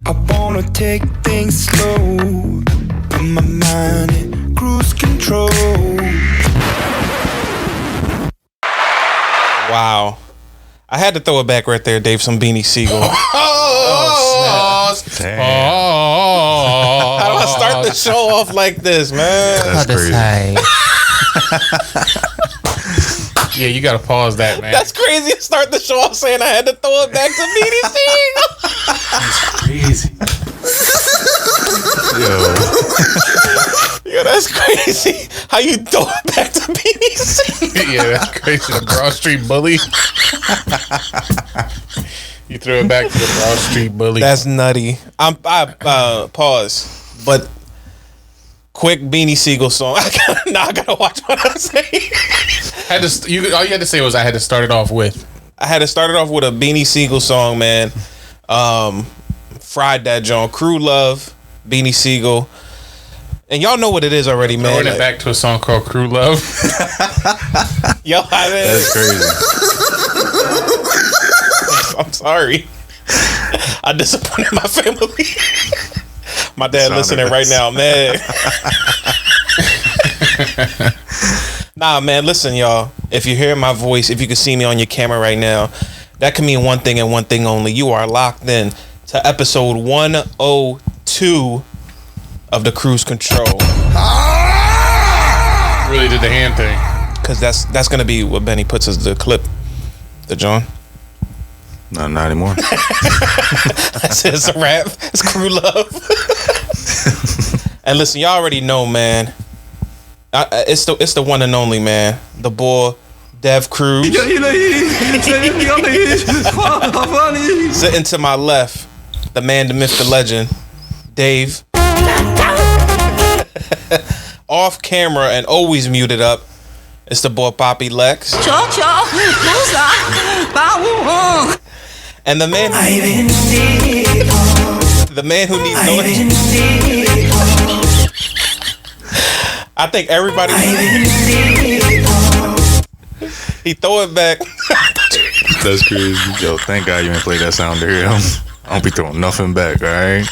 I wanna take things slow, put my mind in cruise control. Wow. I had to throw it back right there, Dave. Some Beanie Siegel. Damn. How do I start the show off like this, man? That's crazy. Yeah, you gotta pause that, man. That's crazy to start the show off saying I had to throw it back to Beanie Siegel. crazy. Yo, that's crazy. How you throw it back to Beanie Siegel? Yeah, that's crazy. The Broad Street Bully. You threw it back to the Broad Street Bully. That's nutty. I pause, but quick Beanie Siegel song. I gotta watch what I'm saying. All you had to say was I had to start it off with. I had to start it off with a Beanie Siegel song, man. Fried that John. Crew Love, Beanie Siegel. And y'all know what it is already, man. Throwing it back to a song called Crew Love. Yo, That's crazy. I'm sorry. I disappointed my family. My dad listening right now, man. Nah, man, listen, y'all. If you hear my voice, if you can see me on your camera right now, that can mean one thing and one thing only. You are locked in to episode 102 of the Cruise Control. Really did the hand thing. Because that's going to be what Benny puts as the clip. The John. No, not anymore. That's it. It's a rap. It's Crew Love. And listen, y'all already know, man. It's the one and only, man. The boy, Dev Cruz. Sitting to my left, the man, the myth, the legend, Dave. Off camera and always muted up, it's the boy Poppy Lex. And the man who needs no. I think everybody. He throw it back. That's crazy. Yo, thank God you ain't play that sound there. I don't be throwing nothing back, all right?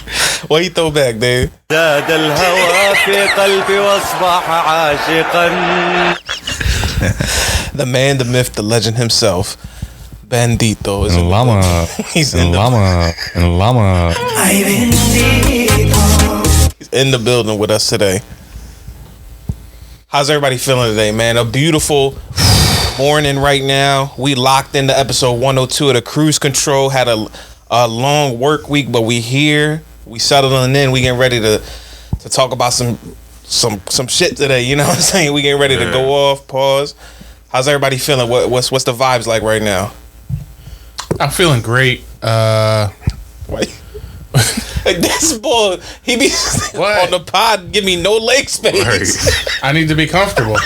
What he throw back, Dave? The man, the myth, the legend himself, Bandito. Is Llama. He's in Llama. He's in the building with us today. How's everybody feeling today, man? A beautiful morning right now. We locked into episode 102 of the Cruise Control. Had a long work week, but we here. We settling in. We getting ready to talk about some shit today. You know what I'm saying? We getting ready to go off. Pause. How's everybody feeling? What's the vibes like right now? I'm feeling great. Wait. This boy, he be on the pod, give me no leg space. Right. I need to be comfortable.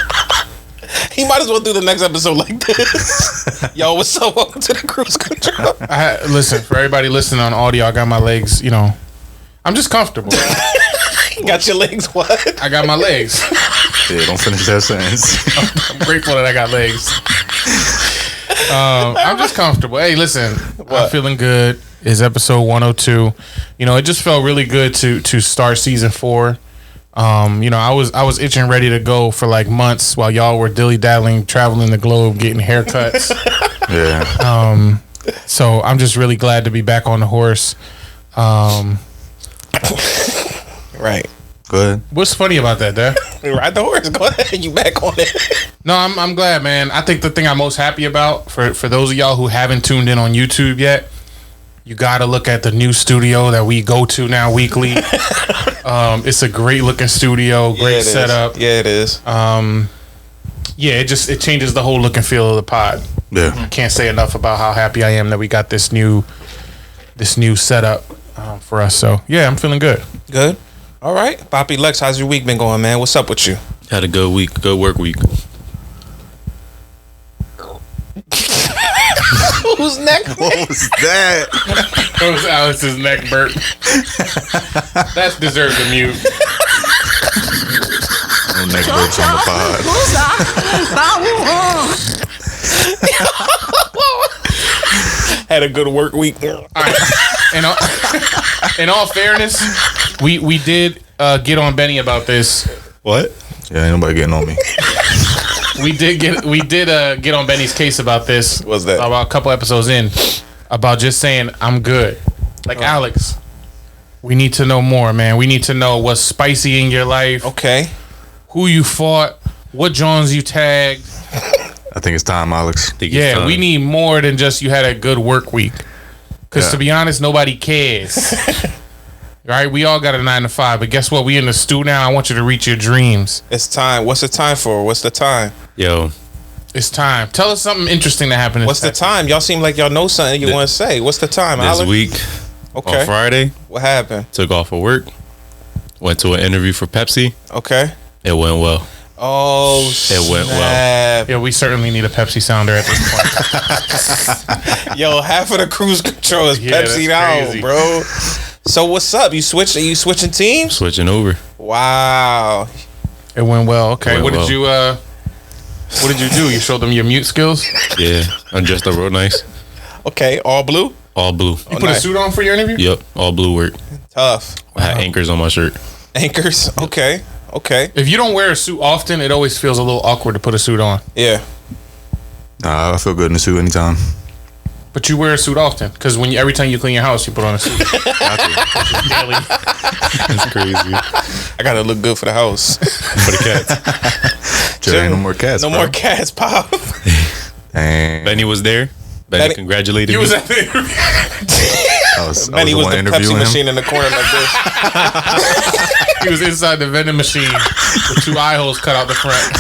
He might as well do the next episode like this. Yo, what's up? Welcome to the Cruise Control. Listen, for everybody listening on audio, I got my legs, I'm just comfortable. You got your legs what? I got my legs. Yeah, don't finish that sentence. I'm grateful that I got legs. I'm just comfortable. Hey, listen, I'm feeling good. It's episode 102. It just felt really good to start season 4. I was itching ready to go for like months while y'all were dilly-dallying, traveling the globe, getting haircuts. Yeah. So I'm just really glad to be back on the horse. Right. Go ahead. What's funny about that, Dad? Ride the horse. Go ahead. You back on it. No, I'm glad, man. I think the thing I'm most happy about, for those of y'all who haven't tuned in on YouTube yet, you got to look at the new studio that we go to now weekly. It's a great looking studio, great setup. Yeah, it is. It changes the whole look and feel of the pod. Yeah. Can't say enough about how happy I am that we got this new setup for us. So yeah, I'm feeling good. Good. All right, Poppy Lex, how's your week been going, man? What's up with you? Had a good week, good work week. Whose neck? What was that? That was Alice's neck burp. That deserves a mute. No neck burps on the pod. Had a good work week. All right. in all fairness, we did get on Benny about this. What? Yeah, ain't nobody getting on me. We did get on Benny's case about this. What's that? About a couple episodes in, about just saying I'm good. Like Alex, we need to know more, man. We need to know what's spicy in your life. Okay. Who you fought, what Jones you tagged. I think it's time, Alex. Yeah, we need more than just you had a good work week. Because to be honest, nobody cares. Right? We all got a 9 to 5, but guess what? We in the stew now. I want you to reach your dreams. It's time. What's the time for? What's the time? Yo, It's time. Tell us something interesting that happened. What's the time? Y'all seem like y'all know something you want to say. What's the time, this Alex? week Okay. on Friday, What happened? took off of work, went to an interview for Pepsi. Okay. It went well. Oh, It went well. snap. Yeah, we certainly need a Pepsi sounder at this point. Yo, half of the cruise control is Yeah, Pepsi that's now, crazy. bro. So what's up? You switching teams? Switching over. Wow. It went well. Okay. It went What did you do? You showed them your mute skills? Yeah, I dressed up real nice. Okay, all blue? All blue. You put a nice. suit on for your interview? Yep, all blue work. Tough. I had anchors on my shirt. Anchors. Okay. Okay. If you don't wear a suit often, it always feels a little awkward to put a suit on. Yeah. Nah, I feel good in the suit anytime. But you wear a suit often because every time you clean your house, you put on a suit. Daily. It's crazy. I gotta look good for the house. For the cats. There ain't no more cats. No bro. more cats, Pop. Dang. Benny was there. Benny Benny- congratulated You me. was at the interview. Benny was one the interviewing Pepsi him. machine in the corner like this. He was inside the vending machine with 2 eye holes cut out the front.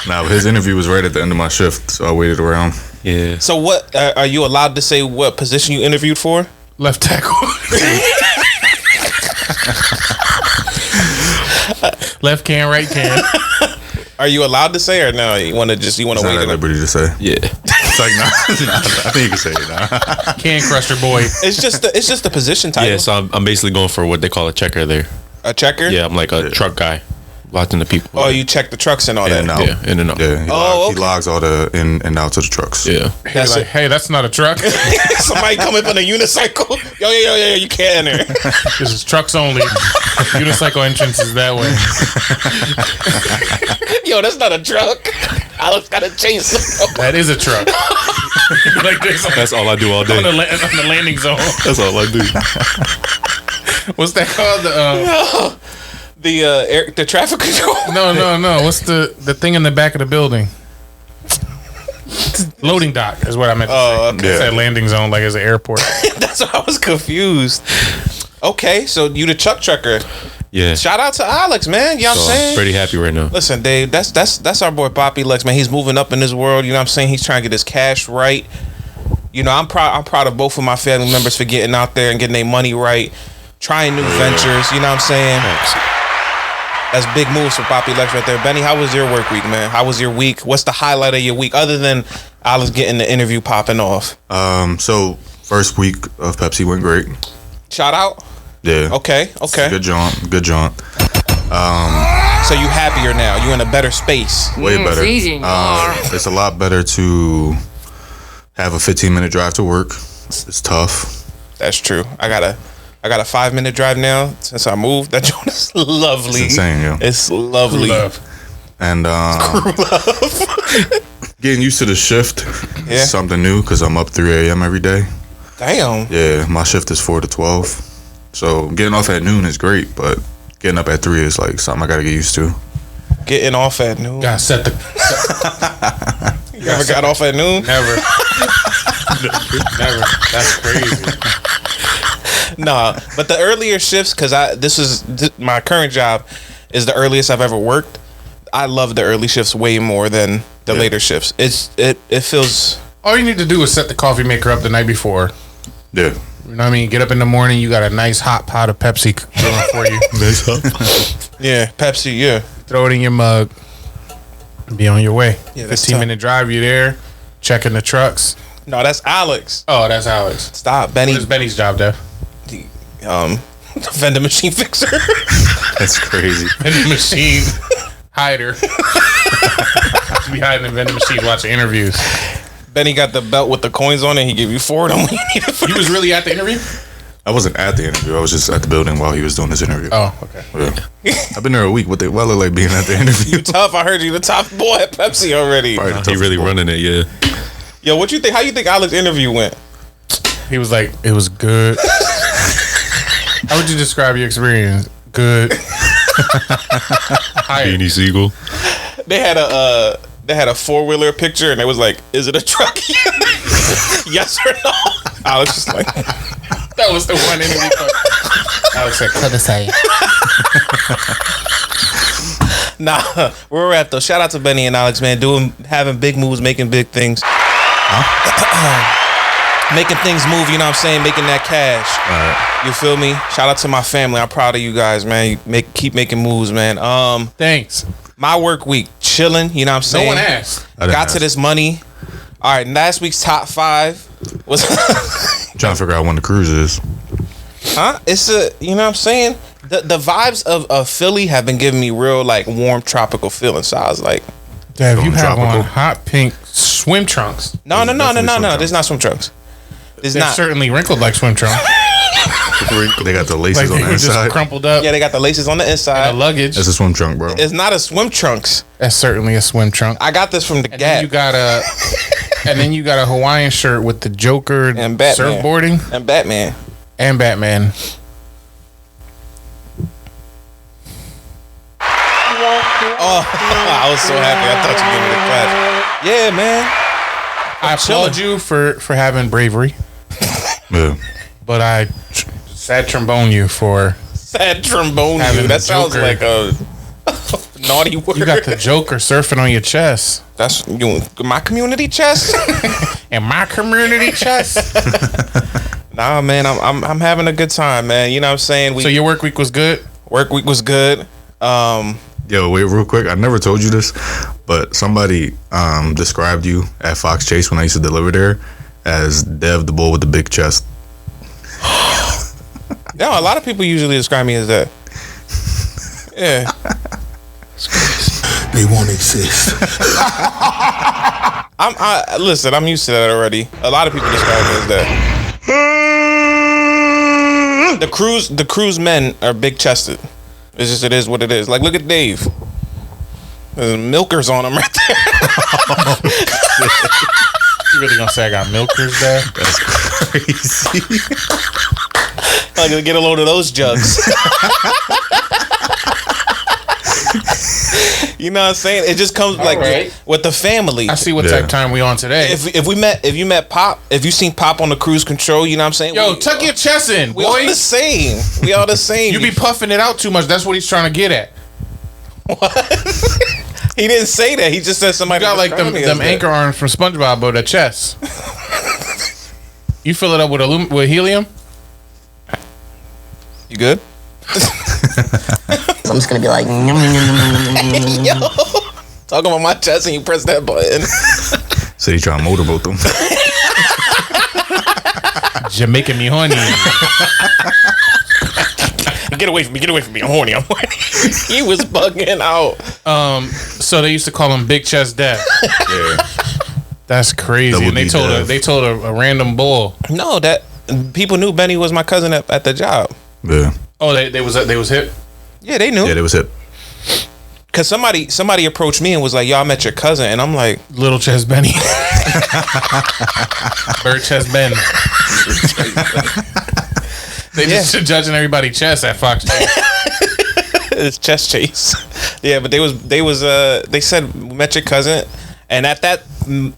Nah, but his interview was right at the end of my shift, so I waited around. Yeah. So what are you allowed to say? What position you interviewed for? Left tackle. Left can, right can. Are you allowed to say or no? You want to It's wait? not at liberty to say. Yeah. It's like, nah, I think you can say it now. Can crusher boy. It's just the position title. Yeah, so I'm basically going for what they call a checker there. A checker. Yeah, I'm like a truck guy. Watching the people. Oh, you check the trucks and all In that. and out. Yeah, in and out. Yeah, he, Oh, he logs all the in and out to the trucks. Yeah. That's Like, it. hey, that's not a truck. Somebody come up on a unicycle. Yo, you can't enter. This is trucks only. Unicycle entrance is that way. Yo, that's not a truck. Alex gotta change some. That is a truck. Like this on That's all I do all day. on the landing zone. That's all I do. What's that called? The traffic control. No. What's the thing in the back of the building? Loading dock is what I meant to say. Oh, okay. It's that landing zone like it's an airport. That's why I was confused. Okay, so you the truck trucker. Yeah. Shout out to Alex, man. You know what So I'm I'm saying? pretty happy right now. Listen, Dave, that's our boy Poppy Lex, man. He's moving up in this world. You know what I'm saying? He's trying to get his cash right. You know, I'm proud of both of my family members for getting out there and getting their money right, trying new ventures. You know what I'm saying? That's big moves for Poppy Lex right there. Benny, how was your work week, man? How was your week? What's the highlight of your week other than Alex getting the interview popping off? So first week of Pepsi went great. Shout out. Yeah. Okay. Good jaunt. Good jaunt. So you happier now? You in a better space? Way better. it's easy. It's a lot better to have a 15-minute drive to work. It's tough. That's true. I got a 5-minute drive now since I moved. That joint is lovely. It's insane, yo. It's lovely. And getting used to the shift Yeah. is something new because I'm up 3 a.m. every day. Damn. Yeah, my shift is 4 to 12. So getting off at noon is great, but getting up at 3 is like something I got to get used to. Getting off at noon. Gotta set the You ever got off at noon? never. Never. That's crazy. Nah, but the earlier shifts, because my current job is the earliest I've ever worked. I love the early shifts way more than the later shifts. It feels. All you need to do is set the coffee maker up the night before. Yeah. You know what I mean? Get up in the morning, you got a nice hot pot of Pepsi going for you. Yeah, Pepsi. Yeah. Throw it in your mug. Be on your way. Yeah, that's 15-minute drive, you there. Checking the trucks. No, that's Alex. Oh, that's Alex. Stop, Benny. What is Benny's job, Dev? Vending machine fixer. That's crazy. Vending machine hider. Be hiding in vending machines watching interviews. Benny got the belt with the coins on it. He gave you 4 of them when you needed He was really at the interview? I wasn't at the interview. I was just at the building while he was doing his interview. Oh, okay. Yeah. I've been there a week. What they look like being at the interview? You tough. I heard you the top boy at Pepsi already. Probably the He toughest really boy. running it, yeah. Yo, what you think? How you think Alex's interview went? He was like, it was good. How would you describe your experience? Good. Beanie Siegel. They had a 4-wheeler picture, and it was like, "Is it a truck? Yes or no?" I was just like, That was the one interview. I was like, "Nah." Where we're at though. Shout out to Benny and Alex, man. Having big moves, making big things. Making things move, you know what I'm saying? Making that cash. All right. You feel me? Shout out to my family. I'm proud of you guys, man. Keep making moves, man. thanks. My work week, chilling, you know what I'm No saying? one asked. I didn't Got to ask. this money. All right, last week's top 5 was Trying to figure out when the cruise is. huh? It's you know what I'm saying? The vibes of Philly have been giving me real like warm tropical feelings. So I was like, Dad, you Going have tropical. on hot pink swim trunks. no. definitely swim trunks. There's not swim trunks. There's They're not. certainly wrinkled like swim trunks. They got the laces Like on they the were just inside. crumpled up. Yeah, they got the laces on the The inside. luggage. That's a swim trunk, bro. It's not a swim trunks. That's certainly a swim trunk. I got this from the And then you Gap got a and then you got a Hawaiian shirt with the Joker And Batman. surfboarding and Batman. and Batman. I was so happy. I thought you gave me the clap. Yeah, man. I applaud you for having bravery, Yeah. but I sad trombone you for Sad trombone. Having You. the That sounds Joker. like a naughty word. you got the Joker surfing on your chest. That's my community chest. And my community chest. Nah, man, I'm having a good time, man. You know what I'm saying? So your work week was good? Work week was good. Yo, wait, real quick. I never told you this, but somebody described you at Fox Chase when I used to deliver there as Dev, the bull with the big chest. No, a lot of people usually describe me as that. Yeah. They won't exist. Listen, I'm used to that already. A lot of people describe me as that. The cruise men are big chested. It's just, it is what it is. Like, look at Dave. There's milkers on him right there. You really gonna say I got milkers there? That's crazy. Like, get a load of those jugs. You know what I'm saying? It just comes like right. with the family. I see what Yeah. type of time we on today. If you met Pop, if you seen Pop on the cruise control, you know what I'm saying? Yo, tuck your chest in, We all boy. the same. We all the same. You be puffing it out too much. That's what he's trying to get at. He didn't say that. He just said somebody You got like described them me as that. anchor arms from SpongeBob, but a chest. You fill it up with helium. You good? I'm just gonna be like, Yo, talking about my chest and you press that button. Said he trying to motorboat them. Jamaican me horny. Get away from me! Get away from me! I'm horny! I'm horny! He was bugging out. So they used to call him Big Chest Dev. Yeah. That's crazy. Double And they D told Dev. a random bull. No, that people knew Benny was my cousin at the job. Yeah. Oh, they was hip. Yeah, they knew. Yeah, they was hip. Cause somebody approached me and was like, "Yo, I met your cousin," and I'm like, Little Chest Benny. Bird Chest Ben. They just judging everybody's chest at Fox. "It's chest chase." Yeah, but they said we met your cousin, and at that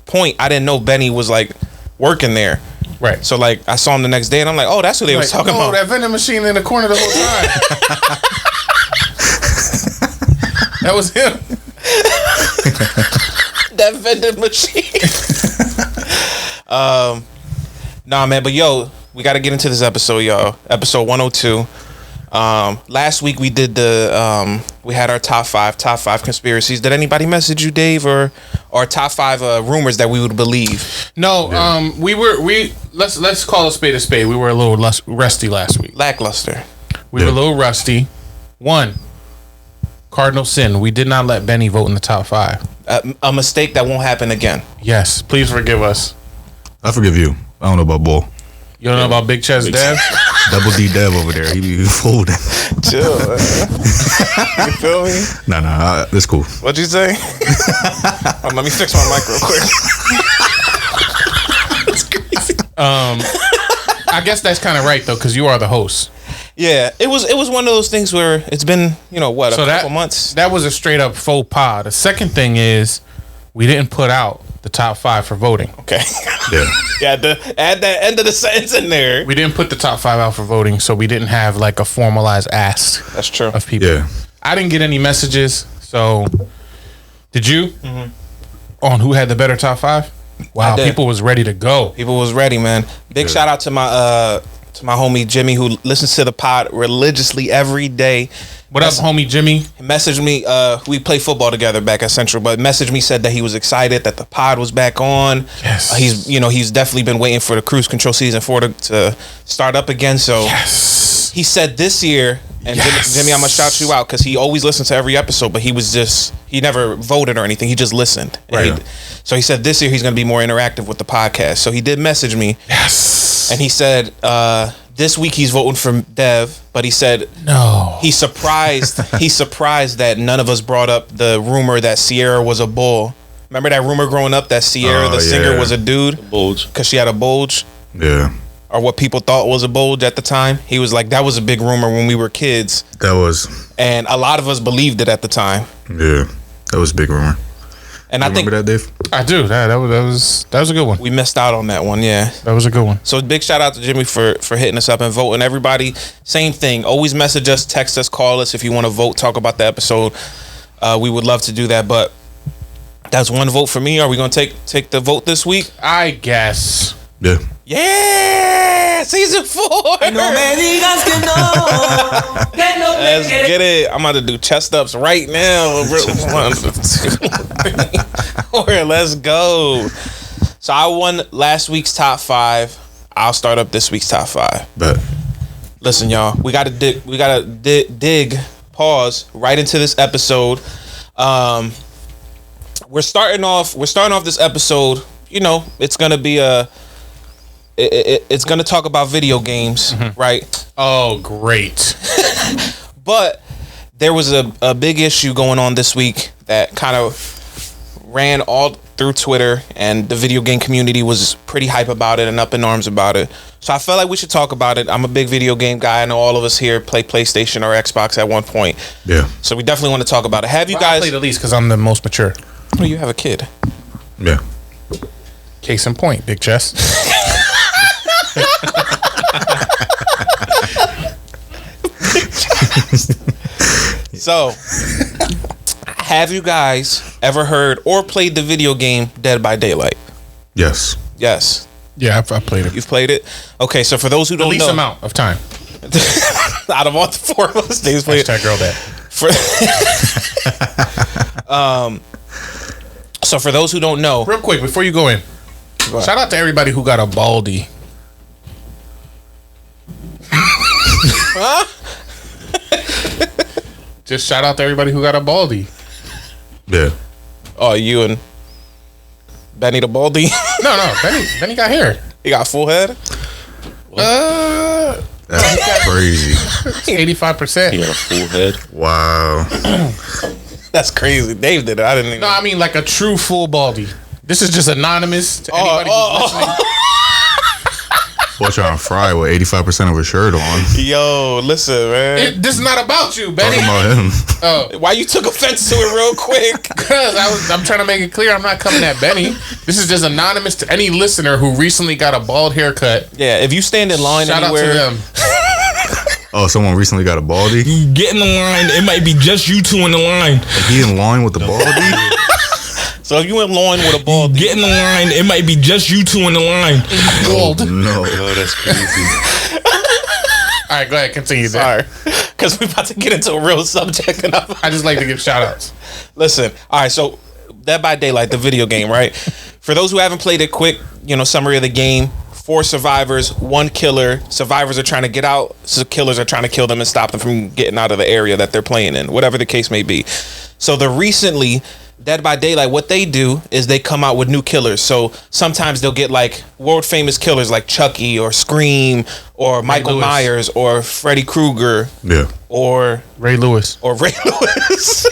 point, I didn't know Benny was like working there. Right. So like, I saw him the next day, and I'm like, "Oh, that's who they was talking about." that vending machine in the corner the whole time. That was him. That vending machine. Nah, man, but yo, we got to get into this episode, y'all. Episode 102. Last week we did we had our top five conspiracies. Did anybody message you, Dave, or top 5 rumors that we would believe? No, let's call a spade a spade. We were a little rusty last week. Lackluster. We were a little rusty. One, Cardinal sin. We did not let Benny vote in the top 5. A mistake that won't happen again. Yes, please forgive us. I forgive you. I don't know about Bull. You don't know about Big Chest Dev? Double D Dev over there. He be folding. Chill. You feel me? Nah, that's cool. What'd you say? Let me fix my mic real quick. That's crazy. I guess that's kind of right though, because you are the host. Yeah, it was one of those things where it's been, a couple months. That was a straight up faux pas. The second thing is we didn't put out the top 5 for voting. Okay. Yeah. Yeah, add that end of the sentence in there. We didn't put the top 5 out for voting, so we didn't have like a formalized ask. That's true. Of people. Yeah. I didn't get any messages. So, did you? Mm-hmm. On who had the better top 5? Wow, people was ready to go. People was ready, man. Big shout out to my homie Jimmy, who listens to the pod religiously every day. What up, homie Jimmy? He messaged me. We play football together back at Central, but messaged me, said that he was excited that the pod was back on. Yes. He's definitely been waiting for the Cruise Control season 4 to start up again. So yes. He said this year, and Jimmy, I'm gonna shout you out because he always listens to every episode, but he never voted or anything. He just listened. Right. So he said this year he's gonna be more interactive with the podcast. So he did message me. Yes. And he said this week he's voting for Dev, but he said no. He's surprised that none of us brought up the rumor that Sierra was a bull. Remember that rumor growing up that Sierra, the singer, was a dude? Bulge. Because she had a bulge? Yeah. Or what people thought was a bulge at the time. He was like, that was a big rumor when we were kids. That was. And a lot of us believed it at the time. Yeah. That was a big rumor. And you I think. Remember that, Dave? I do. That was a good one. We missed out on that one, yeah. That was a good one. So big shout out to Jimmy for hitting us up and voting. Everybody, same thing. Always message us, text us, call us if you want to vote, talk about the episode. We would love to do that, but that's one vote for me. Are we going to take the vote this week? I guess. Yeah. Yeah! Season 4! Let's get it. I'm about to do chest ups right now. 1, 2, 3, 4. Let's go. So I won last week's top 5. I'll start up this week's top 5. Bet. Listen, y'all. We gotta dig. Pause right into this episode. We're starting off this episode. It's gonna be it's gonna talk about video games, right? Oh, great. But there was a big issue going on this week that kind of ran all through Twitter, and the video game community was pretty hype about it and up in arms about it. So I felt like we should talk about it. I'm a big video game guy. I know all of us here play PlayStation or Xbox at one point. Yeah. So we definitely want to talk about it. Have you I guys played the least because I'm the most mature. Oh, you have a kid. Yeah. Case in point, Big Chest. So, have you guys ever heard or played the video game Dead by Daylight? Yes. Yes. Yeah, I played it. You've played it? Okay, so for those who The don't least know, amount of time. out of all the 4 of us, Dave's played Hashtag girl dad. So for those who don't know, Real quick, before you go in, shout out to everybody who got a baldy. huh? Just shout out to everybody who got a baldy. Yeah. Oh, you and Benny the Baldy? No, Benny got hair. He got full head? That's crazy. 85%. He had a full head. Wow. That's crazy. Dave did it. I didn't even. No, I mean like a true full baldy. This is just anonymous to anybody who's listening. Boy trying to fry with 85% of his shirt on. Yo, listen, man. This is not about you, Benny. Talking about him. Why you took offense to it real quick? Because I'm trying to make it clear I'm not coming at Benny. This is just anonymous to any listener who recently got a bald haircut. Yeah, if you stand in line Shout anywhere. out to them. Oh, someone recently got a baldy? Get in the line. It might be just you two in the line. Like he in line with the baldy? So if you in line with a baldy. Get in the line. It might be just you two in the line. Oh, no. Oh, that's crazy. All right, go ahead. Continue. Sorry. Because we're about to get into a real subject. And I just like to give shout outs. Listen. All right, so Dead by Daylight, the video game, right? For those who haven't played it, quick, summary of the game. 4 survivors, 1 killer. Survivors are trying to get out, so killers are trying to kill them and stop them from getting out of the area that they're playing in, whatever the case may be. So the recently Dead by Daylight, what they do is they come out with new killers. So sometimes they'll get like world famous killers like Chucky or Scream or Michael Lewis. Myers or Freddy Krueger. Yeah. Or Ray Lewis. Ray Lewis.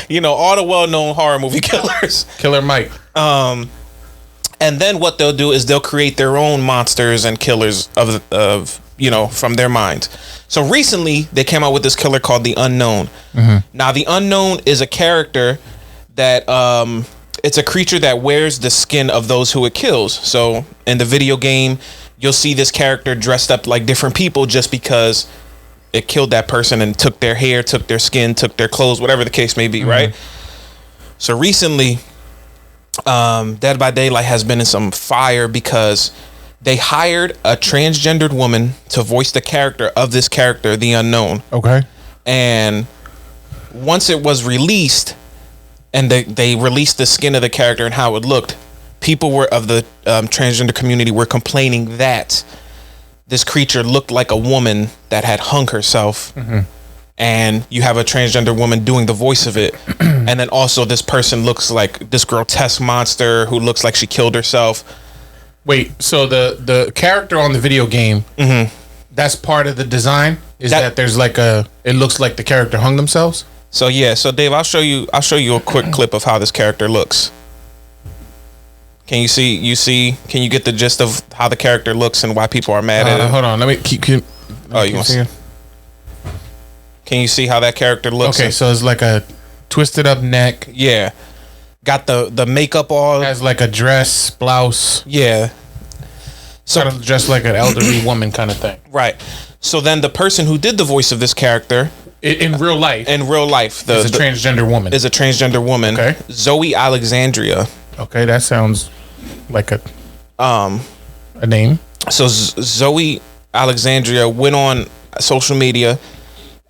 You know, all the well-known horror movie killers. Killer Mike. And then what they'll do is they'll create their own monsters and killers of from their minds. So recently they came out with this killer called the Unknown. Now the Unknown is a character that it's a creature that wears the skin of those who it kills. So in the video game, you'll see this character dressed up like different people just because it killed that person and took their hair, took their skin, took their clothes, whatever the case may be, right? So recently, Dead by Daylight has been in some fire because they hired a transgendered woman to voice the character of this character, the Unknown. Okay. And once it was released, and they released the skin of the character and how it looked, people were of the transgender community were complaining that this creature looked like a woman that had hung herself. And you have a transgender woman doing the voice of it. And then also this person looks like this grotesque monster who looks like she killed herself. Wait, so the character on the video game, that's part of the design? Is that there's like it looks like the character hung themselves? So yeah, so Dave, I'll show you a quick clip of how this character looks. Can you see can you get the gist of how the character looks and why people are mad at it? Hold on, let me keep you want to see? Can you see how that character looks? Okay, so it's like a twisted up neck. Yeah. Got the makeup all. Has like a dress, blouse. Yeah. So Sort of dressed like an elderly woman kind of thing. right. So then the person who did the voice of this character In real life. in real life is a transgender woman. is a transgender woman. Okay. Zoe Alexandria. Okay, that sounds like a name. So Zoe Alexandria went on social media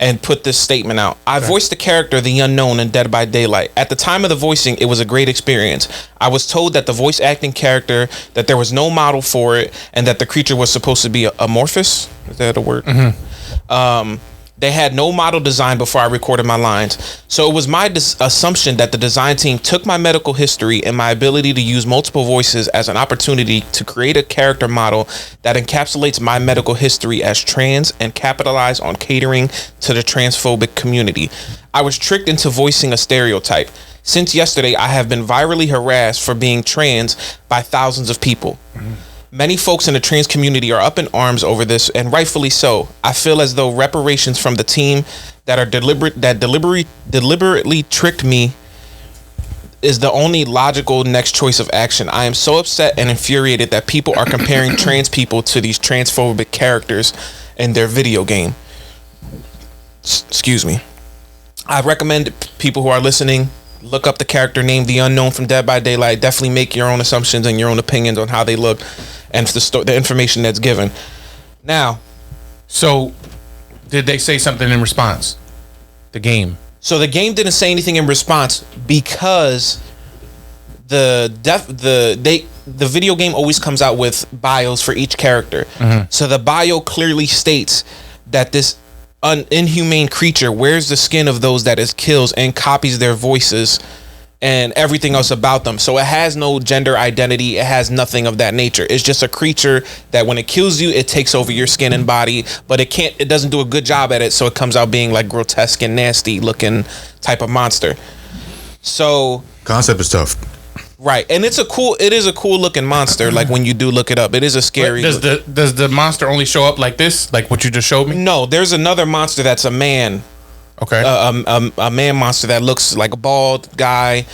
and put this statement out. I voiced the character The Unknown in Dead by Daylight. At the time of the voicing, it was a great experience. I was told that the voice acting character, that there was no model for it, and that the creature was supposed to be amorphous. Is that a word? They had no model design before I recorded my lines. So it was my assumption that the design team took my medical history and my ability to use multiple voices as an opportunity to create a character model that encapsulates my medical history as trans and capitalize on catering to the transphobic community. I was tricked into voicing a stereotype. Since yesterday, I have been virally harassed for being trans by thousands of people. Many folks in the trans community are up in arms over this, and rightfully so. I feel as though reparations from the team that deliberately tricked me is the only logical next choice of action. I am so upset and infuriated that people are comparing trans people to these transphobic characters in their video game. Excuse me. I recommend people who are listening look up the character named The Unknown from Dead by Daylight. Definitely make your own assumptions and your own opinions on how they look and the information that's given. Now, so did they say something in response? The game. So the game didn't say anything in response because the video game always comes out with bios for each character. So the bio clearly states that this inhumane creature wears the skin of those that it kills and copies their voices and everything else about them. So it has no gender identity. It has nothing of that nature. It's just a creature that when it kills you, it takes over your skin and body, but it doesn't do a good job at it. So it comes out being like grotesque and nasty looking type of monster. So Concept is tough. right. And it is a cool looking monster. Like when you do look it up, it is a scary. Does the monster only show up like this? Like what you just showed me? No, there's another monster that's a man. Okay. A man monster that looks like a bald guy.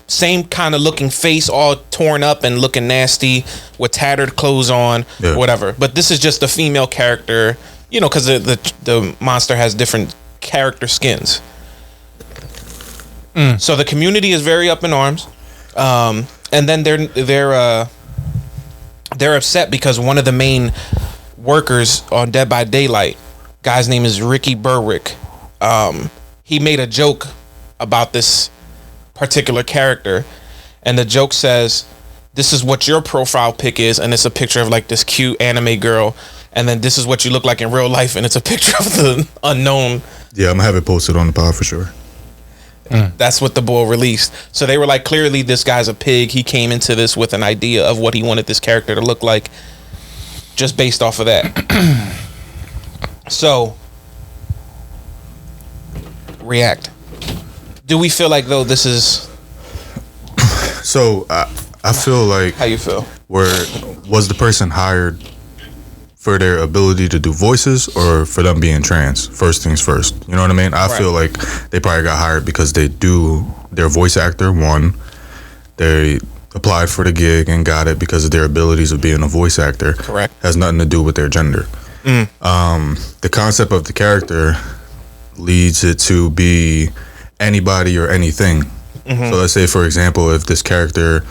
Same kind of looking face, all torn up and looking nasty with tattered clothes on, whatever. But this is just a female character, because the monster has different character skins. So the community is very up in arms. And then they're upset because one of the main workers on Dead by Daylight, guy's name is Ricky Berwick. He made a joke about this particular character, and the joke says this is what your profile pic is, and it's a picture of like this cute anime girl, and then this is what you look like in real life, and it's a picture of the unknown. Yeah, I'm gonna have it posted on the pod for sure. That's what the bull released. So they were like, clearly this guy's a pig. He came into this with an idea of what he wanted this character to look like, just based off of that. So, react. Do we feel like though this is? So I feel like, How you feel? where was the person hired for their ability to do voices or for them being trans? First things first. You know what I mean? I feel like they probably got hired because they're a voice actor. One, they applied for the gig and got it because of their abilities of being a voice actor. Correct. Has nothing to do with their gender. The concept of the character leads it to be anybody or anything. So let's say, for example, if this character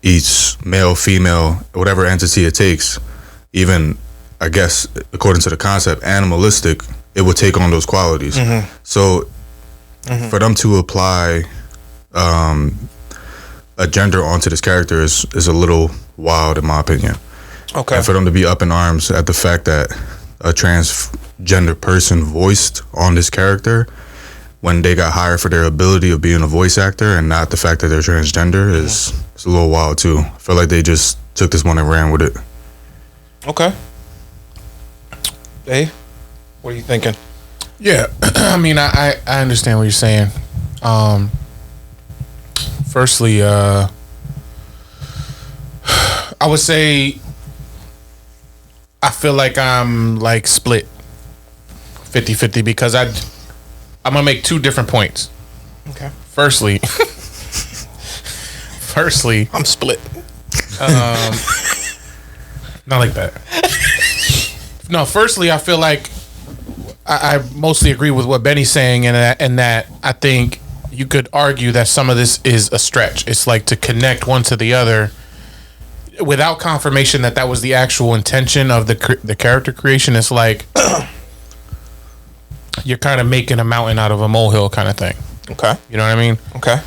eats male, female, whatever entity it takes, even, I guess, according to the concept, animalistic, it would take on those qualities. So for them to apply a gender onto this character is a little wild, in my opinion. Okay. And for them to be up in arms at the fact that a transgender person voiced on this character when they got hired for their ability of being a voice actor and not the fact that they're transgender is a little wild too. I feel like they just took this one and ran with it. Okay. Dave, what are you thinking? Yeah, I mean, I understand what you're saying. Firstly, I would say I feel like I'm like split 50-50 because I'm gonna make two different points. Okay. Firstly, I'm split. not like that. No, firstly, I feel like I mostly agree with what Benny's saying, and that I think you could argue that some of this is a stretch. It's like to connect one to the other without confirmation that was the actual intention of the character creation. It's like you're kind of making a mountain out of a molehill kind of thing. Okay. You know what I mean? Okay.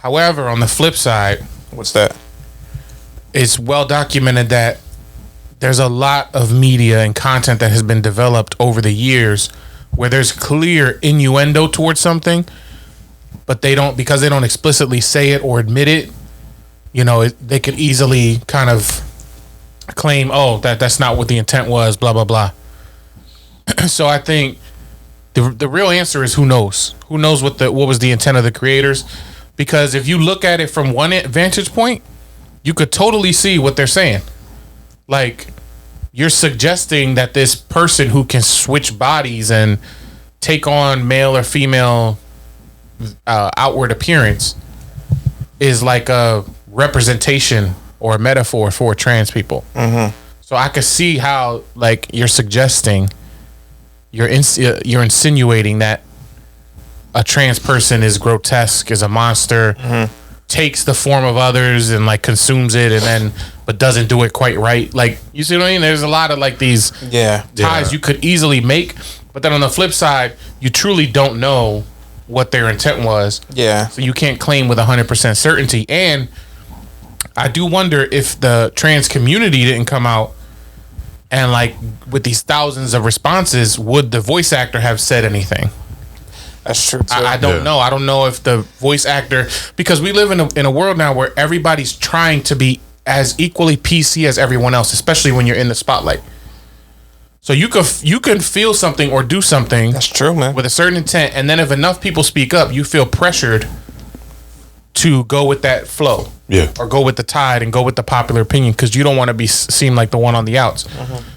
However, on the flip side, What's that? it's well documented that there's a lot of media and content that has been developed over the years where there's clear innuendo towards something, but because they don't explicitly say it or admit it, you know, they could easily kind of claim, oh, that's not what the intent was, blah, blah, blah. So I think the real answer is who knows? Who knows what was the intent of the creators? Because if you look at it from one vantage point, you could totally see what they're saying. Like, you're suggesting that this person who can switch bodies and take on male or female outward appearance is like a representation or a metaphor for trans people. So I could see how, like, you're suggesting, you're insinuating that a trans person is grotesque, is a monster, takes the form of others and like consumes it, and then but doesn't do it quite right. Like, you see what I mean? There's a lot of like these ties you could easily make, but then on the flip side, you truly don't know what their intent was. Yeah. So you can't claim with 100% certainty. And I do wonder if the trans community didn't come out and like with these thousands of responses, would the voice actor have said anything? That's true too. I don't know. I don't know if the voice actor, because we live in a world now where everybody's trying to be as equally PC as everyone else, especially when you're in the spotlight. So you can feel something or do something. That's true, man. With a certain intent, and then if enough people speak up, you feel pressured to go with that flow. Yeah. Or go with the tide and go with the popular opinion because you don't want to seem like the one on the outs.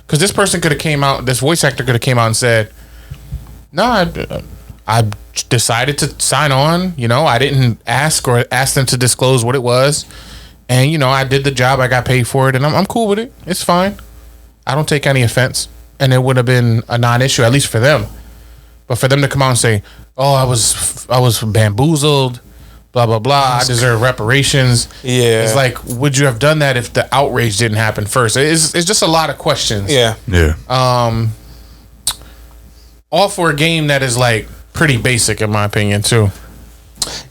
Because this person could have came out, this voice actor could have came out and said, "No, I decided to sign on. You know, I didn't ask them to disclose what it was, and you know, I did the job. I got paid for it, and I'm cool with it. It's fine. I don't take any offense." And it would have been a non-issue, at least for them. But for them to come out and say, "Oh, I was bamboozled, blah blah blah. I deserve reparations." Yeah, it's like, would you have done that if the outrage didn't happen first? It's just a lot of questions. Yeah. All for a game that is like pretty basic in my opinion too.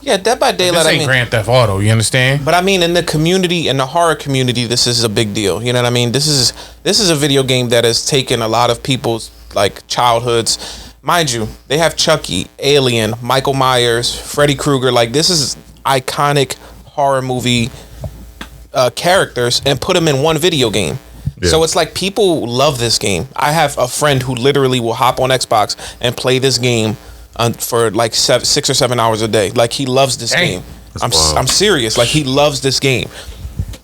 Yeah, Dead by Daylight. This ain't Grand Theft Auto. You understand? But I mean, in the community, in the horror community, this is a big deal. You know what I mean? This is a video game that has taken a lot of people's like childhoods. Mind you, they have Chucky, Alien, Michael Myers, Freddy Krueger. Like, this is iconic horror movie characters, and put them in one video game. Yeah. So it's like people love this game. I have a friend who literally will hop on Xbox and play this game for like 6 or 7 hours a day. Like, he loves this game. I'm serious. Like, he loves this game.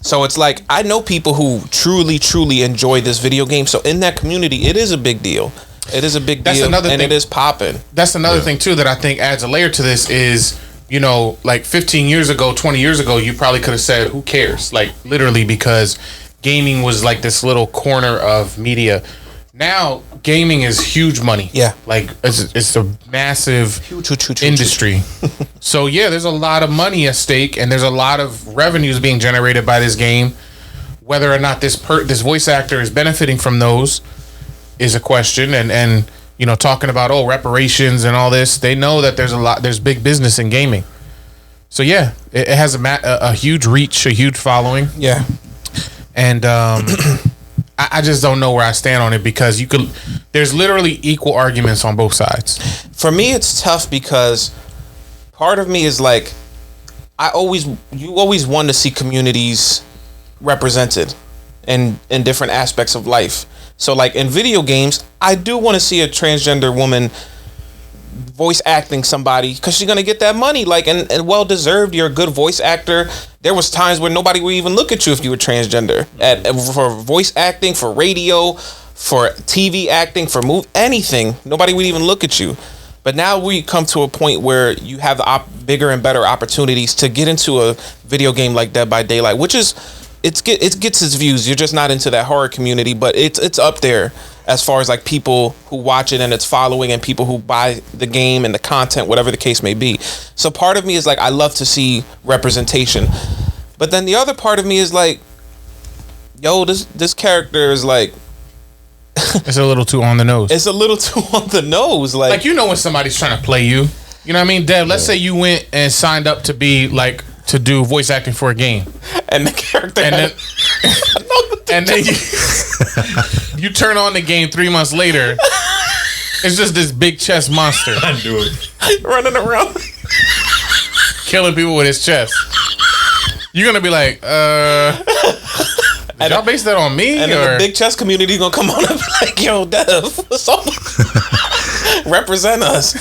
So it's like, I know people who truly enjoy this video game. So in that community, it is a big deal. It is a big deal, and it is popping. That's another thing too that I think adds a layer to this is, you know, like 15 years ago, 20 years ago, you probably could have said, who cares? Like, literally, because gaming was like this little corner of media. Now, gaming is huge money. Yeah. Like, it's a massive industry. So, yeah, there's a lot of money at stake, and there's a lot of revenues being generated by this game. Whether or not this voice actor is benefiting from those is a question. And you know, talking about reparations and all this, they know that there's big business in gaming. So yeah, it has a huge reach, a huge following. Yeah, and I just don't know where I stand on it, because there's literally equal arguments on both sides. For me, it's tough because part of me is like, you always want to see communities represented in different aspects of life. So, like, in video games, I do want to see a transgender woman voice acting somebody, because she's going to get that money, like, and well-deserved. You're a good voice actor. There was times where nobody would even look at you if you were transgender. For voice acting, for radio, for TV acting, for anything, nobody would even look at you. But now we come to a point where you have the bigger and better opportunities to get into a video game like Dead by Daylight, which is... It gets its views. You're just not into that horror community, but it's up there as far as like people who watch it and its following, and people who buy the game and the content, whatever the case may be. So part of me is like, I love to see representation, but then the other part of me is like, yo, this character is like, it's a little too on the nose. It's a little too on the nose. Like, you know, when somebody's trying to play you, you know what I mean, Dev? Let's say you went and signed up to be like, to do voice acting for a game, and the character, and then you turn on the game 3 months later, it's just this big chest monster. I do it. Running around, killing people with his chest. You're gonna be like, did y'all base that on me? And then the big chess community gonna come on and be like, yo, Dev, represent us.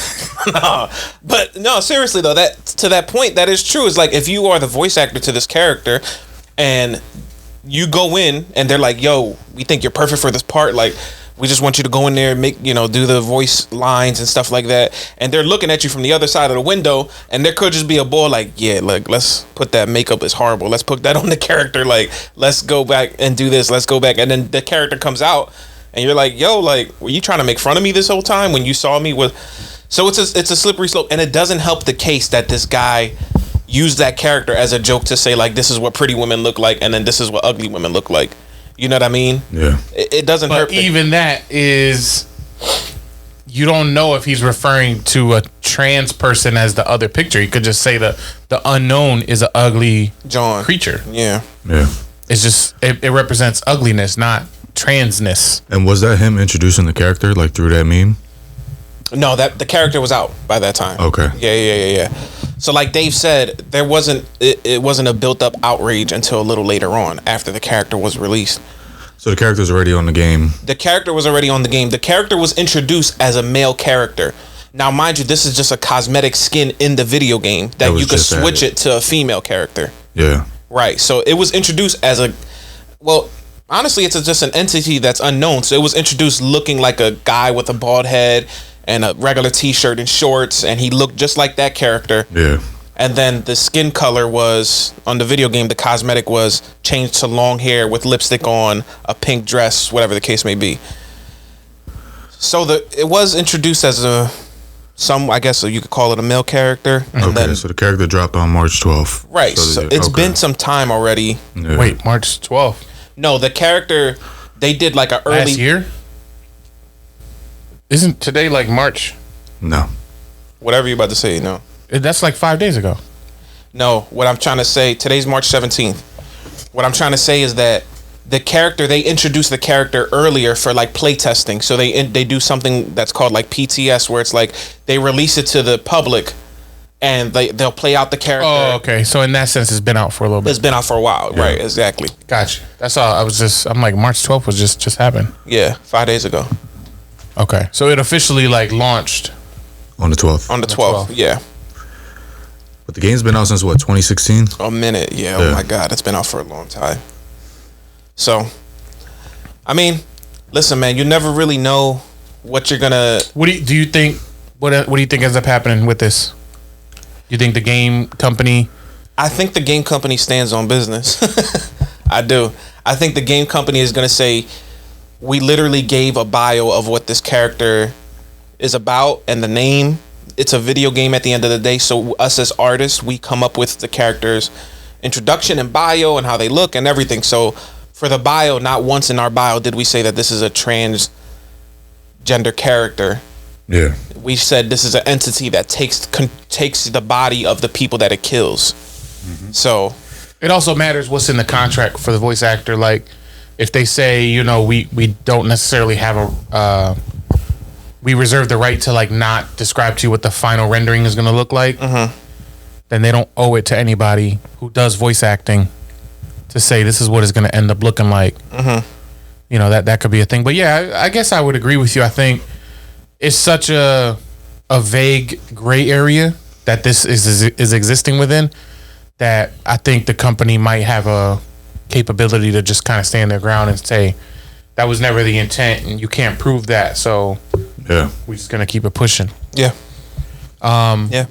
No, but no, seriously though, that to that point, that is true. It's like, if you are the voice actor to this character and you go in and they're like, yo, we think you're perfect for this part, like, we just want you to go in there and make, you know, do the voice lines and stuff like that, and they're looking at you from the other side of the window, and there could just be a boy like, yeah, like, let's put that makeup is horrible, let's put that on the character, like, let's go back and do this, let's go back, and then the character comes out and you're like, yo, like, were you trying to make fun of me this whole time when you saw me with... So it's a slippery slope, and it doesn't help the case that this guy used that character as a joke to say, like, this is what pretty women look like, and then this is what ugly women look like. You know what I mean? Yeah. It doesn't hurt. But even that is, you don't know if he's referring to a trans person as the other picture. He could just say the unknown is an ugly creature. Yeah. Yeah. It's just, it represents ugliness, not transness. And was that him introducing the character, like, through that meme? No, that the character was out by that time. Okay. Yeah. So like Dave said, it wasn't a built up outrage until a little later on, after the character was released. So the character's already on the game. The character was already on the game. The character was introduced as a male character. Now, mind you, this is just a cosmetic skin in the video game that you could switch it to a female character. Yeah. Right. So it was introduced as honestly, it's just an entity that's unknown. So it was introduced looking like a guy with a bald head and a regular t-shirt and shorts, and he looked just like that character. Yeah. And then the skin color was, on the video game, the cosmetic was changed to long hair with lipstick on, a pink dress, whatever the case may be. So it was introduced as I guess you could call it a male character. And okay, so the character dropped on March 12th. Right, so it's been some time already. Yeah. Wait, March 12th? No, the character, they did like an early... Last year? Isn't today like March? No. Whatever you're about to say, no. That's like 5 days ago. No, what I'm trying to say, today's March 17th. What I'm trying to say is that the character, they introduced the character earlier for like play testing. So they do something that's called like PTS, where it's like they release it to the public and they'll play out the character. Oh, okay. So in that sense, it's been out for a little bit. It's been out for a while, right? Exactly. Gotcha. That's all. I'm like, March 12th was just happened. Yeah, 5 days ago. Okay. So it officially like launched On the 12th. On the 12th, yeah. But the game's been out since what, 2016? A minute, yeah. Oh my God, it's been out for a long time. So, I mean, listen, man, you never really know what you're gonna. What do you think? What do you think ends up happening with this? You think the game company? I think the game company stands on business. I do. I think the game company is gonna say, we literally gave a bio of what this character is about and the name. It's a video game at the end of the day. So us as artists, we come up with the character's introduction and bio and how they look and everything. So for the bio, not once in our bio did we say that this is a transgender character. Yeah. We said this is an entity that takes the body of the people that it kills. Mm-hmm. So it also matters what's in the contract for the voice actor. Like if they say, we don't necessarily have we reserve the right to like not describe to you what the final rendering is going to look like, then they don't owe it to anybody who does voice acting to say this is what it's going to end up looking like. That could be a thing. But yeah, I guess I would agree with you. I think it's such a vague gray area that this is existing within, that I think the company might have a capability to just kind of stand their ground and say that was never the intent and you can't prove that. So yeah, we're just gonna keep it pushing. yeah,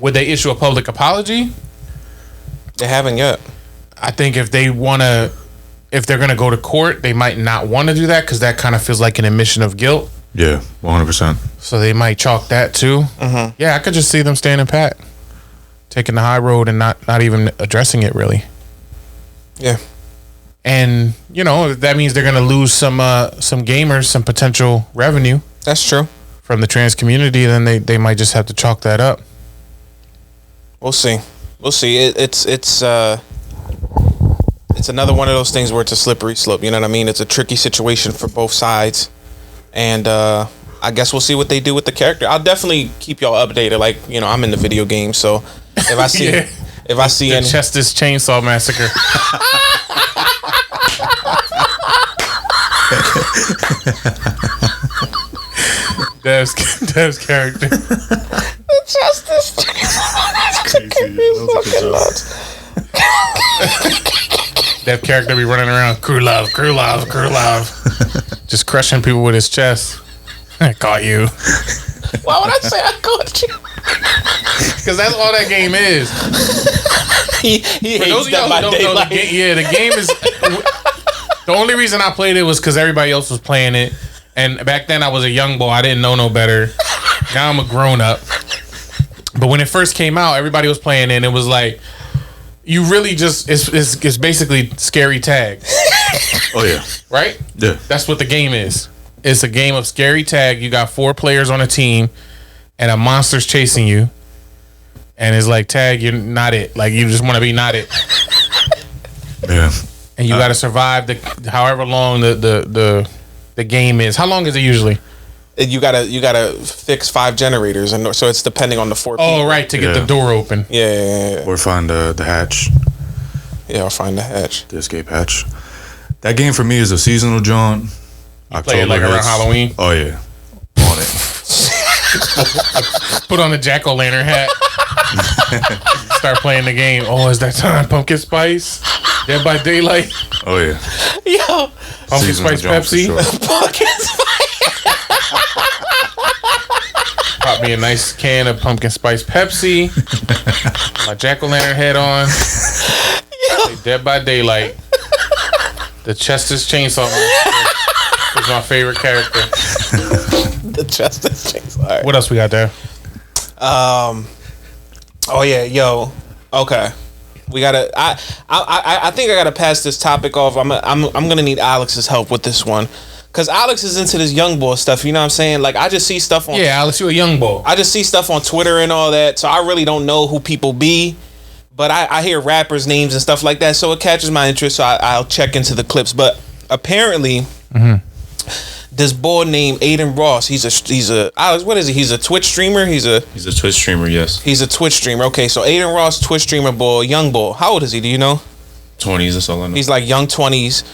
Would they issue a public apology? they haven't yet. I think if they're gonna go to court, they might not want to do that because that kind of feels like an admission of guilt. Yeah, 100%. So they might chalk that too. Yeah, I could just see them standing pat, taking the high road and not even addressing it really. Yeah. And that means they're gonna lose some gamers, some potential revenue. That's true. From the trans community, then they might just have to chalk that up. We'll see. It's another one of those things where it's a slippery slope. You know what I mean? It's a tricky situation for both sides, and I guess we'll see what they do with the character. I'll definitely keep y'all updated. Like I'm in the video game, so if I see if I see the any Chestas Chainsaw Massacre. Dev's character. Dev character be running around, crew love. Just crushing people with his chest. I caught you. Why would I say I caught you? Because that's all that game is. He hates Dead by Daylight. The game is. The only reason I played it was because everybody else was playing it. And back then I was a young boy. I didn't know no better. Now I'm a grown up. But when it first came out, everybody was playing it and it was like, you really just, it's basically scary tag. Oh yeah. Right? Yeah. That's what the game is. It's a game of scary tag. You got 4 players on a team and a monster's chasing you. And it's like, tag, you're not it. Like you just want to be not it. Yeah. And you got to survive however long the game is. How long is it usually? You gotta fix 5 generators, and so it's depending on the 4 people. Oh, right, to get the door open. Yeah. Or find the hatch. Yeah, I'll find the hatch. The escape hatch. That game for me is a seasonal jaunt. Play it like around Halloween? Oh yeah. On it. Put on the jack-o'-lantern hat. Start playing the game. Oh, is that time? Pumpkin Spice? Dead by Daylight? Oh yeah. Yo. Pumpkin Seasonal Spice jaunt for Pepsi? sure. Pumpkin Spice. Pop me a nice can of Pumpkin Spice Pepsi. My jack-o'-lantern hat on. Play Dead by Daylight. The Chestas Chainsaw Massacre is my favorite character. The Chestas Chainsaw. All right. What else we got there? Oh yeah, yo. Okay. We gotta. I think I gotta pass this topic off. I'm gonna need Alex's help with this one, Cause Alex is into this young boy stuff, you know what I'm saying? Like I just see stuff on Alex, you a young boy. I just see stuff on Twitter and all that, so I really don't know who people be. But I hear rappers' names and stuff like that, so it catches my interest, so I'll check into the clips. But apparently this boy named Adin Ross, he's a Alex, what is he? He's a Twitch streamer? He's a Twitch streamer, yes. He's a Twitch streamer. Okay, so Adin Ross, Twitch streamer boy, young boy. How old is he? Do you know? 20s, that's all I know. He's like young 20s.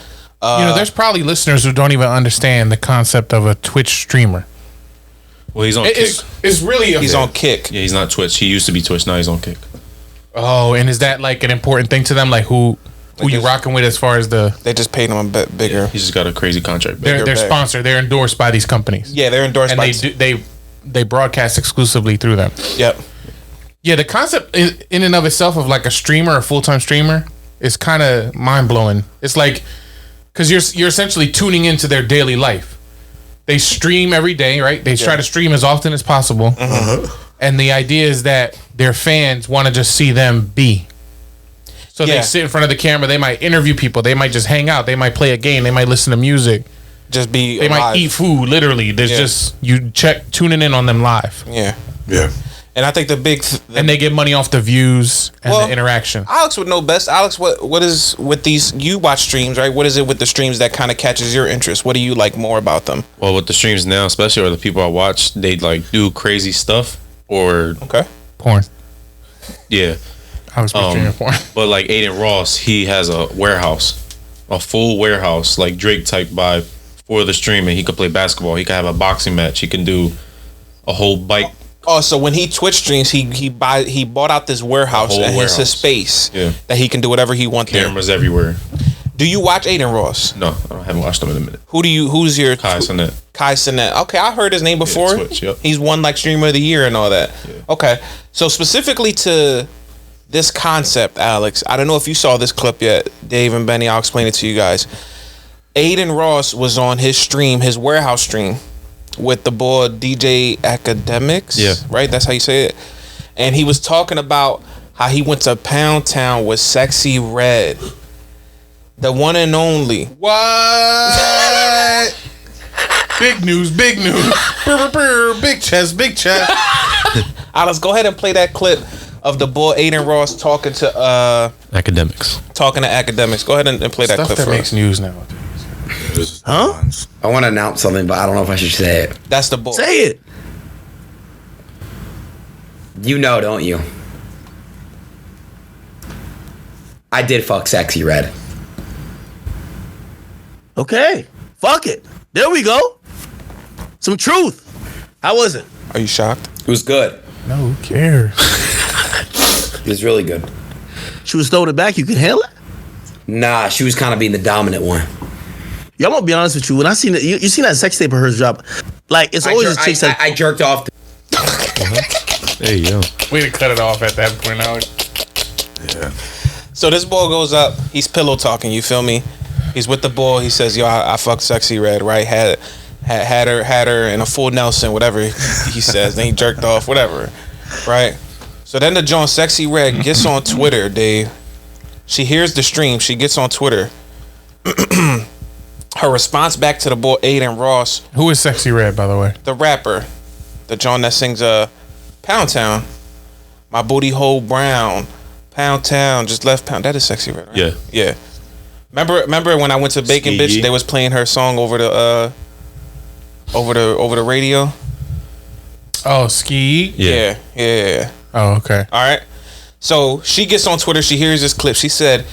There's probably listeners who don't even understand the concept of a Twitch streamer. Well, he's on Kick. It's really He's on Kick. Yeah, he's not Twitch. He used to be Twitch. Now he's on Kick. Oh, and is that like an important thing to them? Like who you rocking with as far as the? They just paid him a bit bigger. He's just got a crazy contract. They're sponsored. They're endorsed by these companies. Yeah, they're endorsed by. And they broadcast exclusively through them. Yep. Yeah, the concept in and of itself of like a streamer, a full-time streamer, is kind of mind-blowing. It's like, because you're essentially tuning into their daily life. They stream every day, right? They try to stream as often as possible. And the idea is that their fans want to just see them be. So they sit in front of the camera. They might interview people. They might just hang out. They might play a game. They might listen to music. Just be They might eat food, literally. There's just, you tuning in on them live. Yeah. Yeah. And I think the big... and they get money off the views and the interaction. Alex would know best. Alex, what is with these... You watch streams, right? What is it with the streams that kind of catches your interest? What do you like more about them? Well, with the streams now, especially or the people I watch, they like do crazy stuff or... Okay. Porn. Yeah. I was picturing porn. But like Adin Ross, he has a warehouse. A full warehouse, like Drake type vibe for the streaming. He could play basketball. He could have a boxing match. He can do a whole bike... Oh, so when he Twitch streams, he bought out this warehouse and it's his space that he can do whatever he wants. Cameras everywhere. Do you watch Adin Ross? No, I haven't watched him in a minute. Who's your Kai Cenat? Kai Cenat. Okay, I heard his name before. Yeah, Twitch, yep. He's won like streamer of the year and all that. Yeah. Okay, so specifically to this concept, Alex, I don't know if you saw this clip yet, Dave and Benny. I'll explain it to you guys. Adin Ross was on his stream, his warehouse stream, with the boy DJ Academics. Yeah. Right? That's how you say it. And he was talking about how he went to Pound Town with Sexy Red. The one and only. What? Big news, big news. Big chest, big chest. Alex, go ahead and play that clip of the boy Adin Ross talking to Academics. Go ahead and play that Stuff clip that for makes us. news now. Huh? I want to announce something, but I don't know if I should say it. That's the boy. Say it. You know, don't you? I did fuck Sexy Red. Okay. Fuck it. There we go. Some truth. How was it? Are you shocked? It was good. No, who cares? It was really good. She was throwing it back. You could handle it? Nah, she was kind of being the dominant one. Yeah, I'm gonna be honest with you. When I seen it, you seen that sex tape of hers drop, like it's always a chick that I jerked off. There you go. Way to cut it off at that point, Howard. Yeah. So this boy goes up. He's pillow talking. You feel me? He's with the boy. He says, "Yo, I fucked Sexy Red, right? Had her in a full Nelson, whatever he says. Then he jerked off, whatever, right? So then the John Sexy Red gets on Twitter, Dave. She hears the stream. She gets on Twitter. Her response back to the boy Adin Ross, Who is Sexy Red, by the way? the rapper, the John that sings Pound Town, my booty hole brown, Pound Town, just left Pound. That is Sexy Red, right? Yeah. Yeah. Remember when I went to Bacon Ski. Bitch, they was playing her song over the radio? Oh, Ski. Yeah. Oh, okay. All right. So she gets on Twitter. She hears this clip. She said,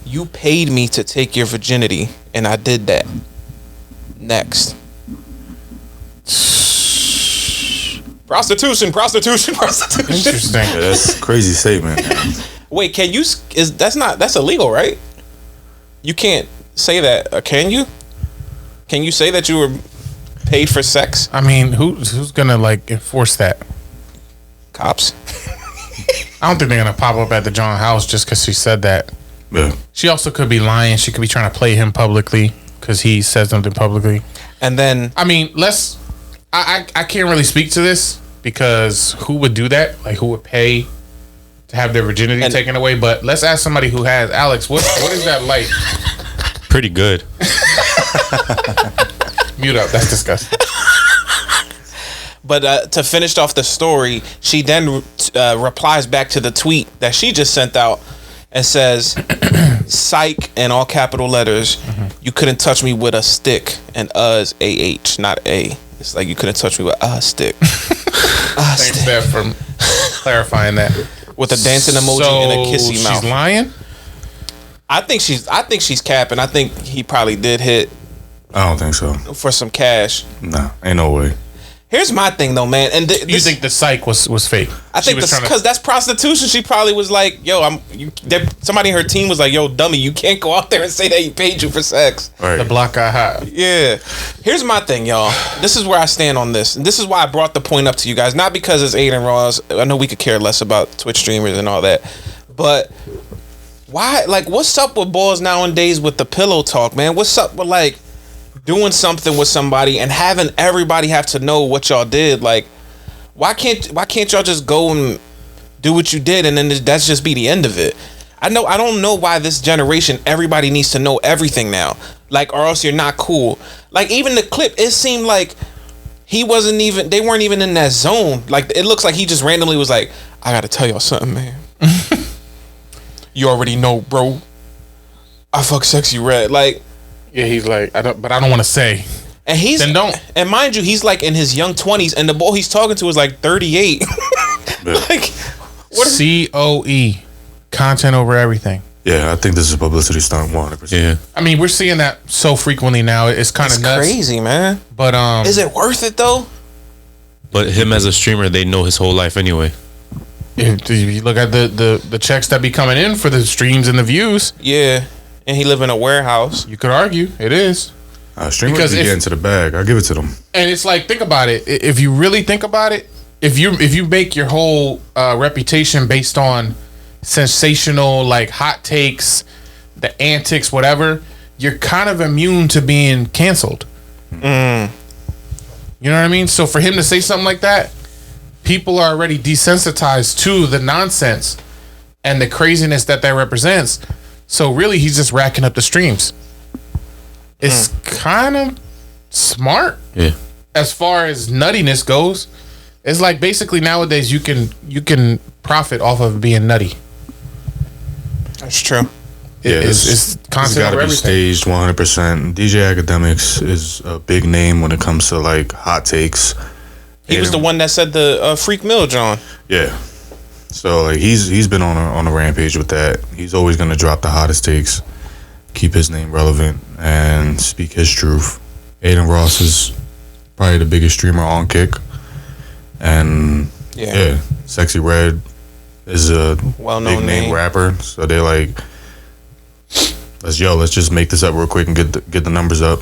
"You paid me to take your virginity, and I did that." Next. Prostitution. Interesting. Yeah, that's a crazy statement. Wait, can you? That's illegal, right? You can't say that, can you? Can you say that you were paid for sex? I mean, who's gonna like enforce that? Cops. I don't think they're gonna pop up at the John house just because she said that. Yeah. She also could be lying. She could be trying to play him publicly because he said something publicly. And then I mean, I can't really speak to this because who would do that? Like, who would pay to have their virginity taken away? But let's ask somebody who has. Alex, what is that like? Pretty good. Mute up. That's disgusting. But to finish off the story, she then replies back to the tweet that she just sent out and says, "Psych," in all capital letters. You couldn't touch me with a stick, and is AH, not A. It's like you couldn't touch me with a stick. Thanks, Beth, for clarifying that. With a dancing emoji and a kissy mouth. She's lying. I think she's capping. I think he probably did hit I don't think so. for some cash. Nah, ain't no way. Here's my thing though, man. And You think the psych was fake? I think because that's prostitution. She probably was like, "Yo, somebody in her team was like, yo, dummy, you can't go out there and say that he paid you for sex." Right. the block got hot. Yeah. Here's my thing, y'all. This is where I stand on this. And this is why I brought the point up to you guys. Not because it's Adin Ross. I know we could care less about Twitch streamers and all that. But why, like, what's up with boys nowadays with the pillow talk, man? What's up with, like, doing something with somebody and having everybody have to know what y'all did? Like, why can't y'all just go and do what you did and then that's just be the end of it? I don't know why this generation everybody needs to know everything now, like, or else you're not cool. Like, even the clip, it seemed like they weren't even in that zone. Like, it looks like he just randomly was like, "I gotta tell y'all something, man." You already know, bro, I fuck Sexy Red. Like, Yeah, he's like, I don't want to say. and Then don't. and mind you, he's like in his young 20s, and the boy he's talking to is like 38. Like, what is COE, content over everything. Yeah, I think this is a publicity stunt 100%. Yeah. I mean, we're seeing that so frequently now. It's kind of nuts. crazy, man? But Is it worth it though? But him as a streamer, they know his whole life anyway. if you look at the checks that be coming in for the streams and the views, Yeah, and he live in a warehouse. you could argue it is. Streamers Because be if- getting to the bag. I give it to them. And it's like, think about it. If you really think about it, if you make your whole reputation based on sensational, like, hot takes, the antics, whatever, you're kind of immune to being canceled. You know what I mean? So for him to say something like that, people are already desensitized to the nonsense and the craziness that represents. So really, he's just racking up the streams. It's kind of smart. Yeah. As far as nuttiness goes. It's like, basically nowadays you can profit off of being nutty. That's true. It's It's content got to over be everything. staged 100%. DJ Academics is a big name when it comes to, like, hot takes. He was the one that said the Freak Mill, John. Yeah. So, like, he's been on a rampage with that. He's always gonna drop the hottest takes, keep his name relevant, and speak his truth. Adin Ross is probably the biggest streamer on Kick, and yeah, Sexy Red is a Well-known big name name. rapper. So they like, let's just make this up real quick and get the numbers up.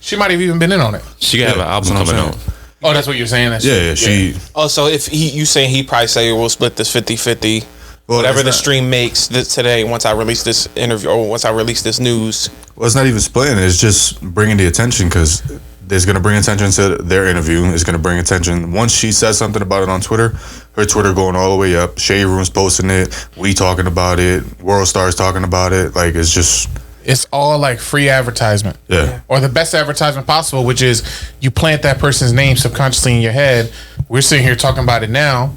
She might have even been in on it. She could have an album that's what I'm coming saying. out. Oh, that's what you're saying? That's Yeah, she. Oh, so if you saying he probably say we'll split this 50-50, Well, whatever it's the not- stream makes today, once I release this interview or once I release this news. Well, it's not even splitting. It's just bringing the attention because there's going to bring attention to their interview. It's going to bring attention. Once she says something about it on Twitter, her Twitter going all the way up. Shade Room's posting it. We talking about it. World Stars talking about it. Like, it's just, It's all like free advertisement. yeah. Or the best advertisement possible, which is you plant that person's name subconsciously in your head. We're sitting here talking about it now.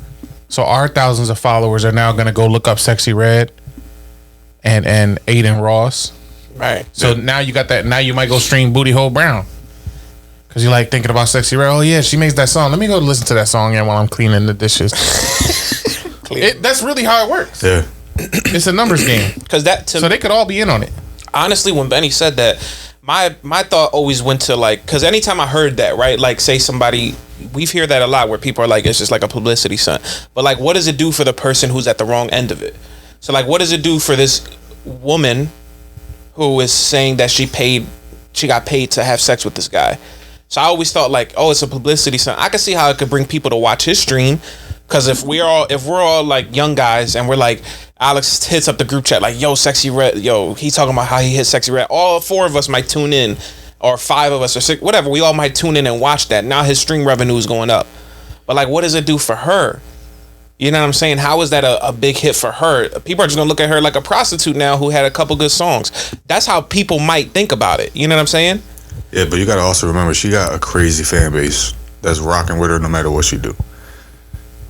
So our thousands of followers are now going to go look up Sexy Red and Adin Ross. Right. So now you got that. Now you might go stream Booty Hole Brown. Because you're like thinking about Sexy Red. Oh, yeah, she makes that song. Let me go listen to that song while I'm cleaning the dishes. That's really how it works. Yeah. It's a numbers game. Because that So they could all be in on it. honestly, when Benny said that, my thought always went to like, because anytime I heard that, right, like say somebody, we hear that a lot where people are like, it's just like a publicity stunt. But like, what does it do for the person who's at the wrong end of it? So like, what does it do for this woman who is saying that she got paid to have sex with this guy? So I always thought like, oh, it's a publicity stunt. I can see how it could bring people to watch his stream. Because if we're all like young guys and we're like, Alex hits up the group chat like, yo, Sexy Red, yo, he talking about how he hit Sexy Red. All four of us might tune in, or five of us, or six, whatever. We all might tune in and watch that. Now his stream revenue is going up. But like, what does it do for her? You know what I'm saying? How is that a big hit for her? People are just gonna look at her like a prostitute now who had a couple good songs. That's how people might think about it. You know what I'm saying? Yeah, but you gotta also remember she got a crazy fan base that's rocking with her no matter what she do.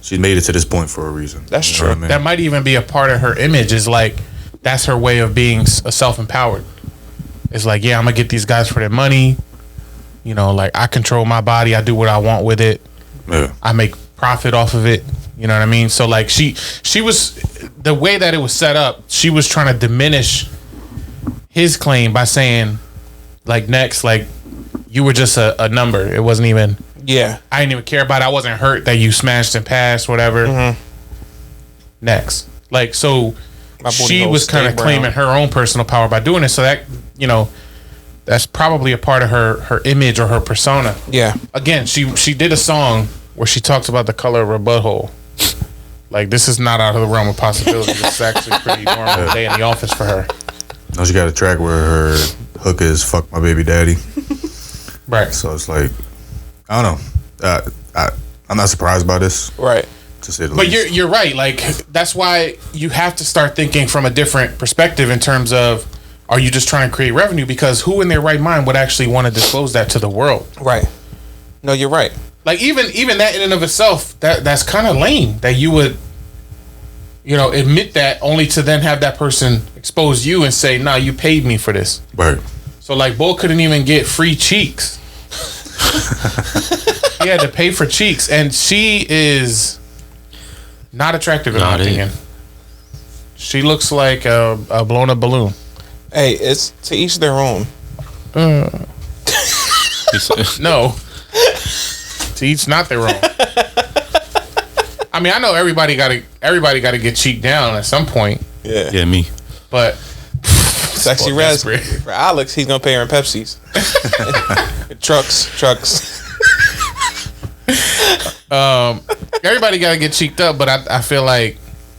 She made it to this point for a reason. That's You know true. what I mean? That might even be a part of her image. Is like that's her way of being self-empowered. It's like, yeah, I'm gonna get these guys for their money. You know, like I control my body. I do what I want with it. Yeah. I make profit off of it. You know what I mean? So like she was, the way that it was set up, she was trying to diminish his claim by saying, like, next, like, you were just a number. It wasn't even, Yeah. I didn't even care about it. I wasn't hurt that you smashed and passed, whatever. Mm-hmm. Next. Like, so My booty she hole was kind stay of claiming brown. her own personal power by doing it. So that, you know, that's probably a part of her image or her persona. Yeah. Again, she did a song where she talks about the color of her butthole. Like, this is not out of the realm of possibility. This is actually a pretty normal day in the office for her. No, she got a track where her hook is "fuck my baby daddy." Right. So it's like, I don't know. I'm not surprised by this, Right. to say the But least. you're right. Like, that's why you have to start thinking from a different perspective in terms of, are you just trying to create revenue? Because who in their right mind would actually want to disclose that to the world? Right. No, you're right. Like, even that in and of itself, that's kind of lame that you would, you know, admit that only to then have that person expose you and say, nah, you paid me for this. Right. So, like, Bull couldn't even get free cheeks. He had to pay for cheeks. And she is not attractive in my Not it. opinion. She looks like a blown up balloon. Hey, it's to each their own. No. To each not their own. I mean, I know everybody gotta get cheeked down at some point, Yeah. Yeah, me. but Sexy Well, Res. desperate. For Alex, he's gonna pay her in Pepsis. Trucks. everybody gotta get cheeked up. But I feel like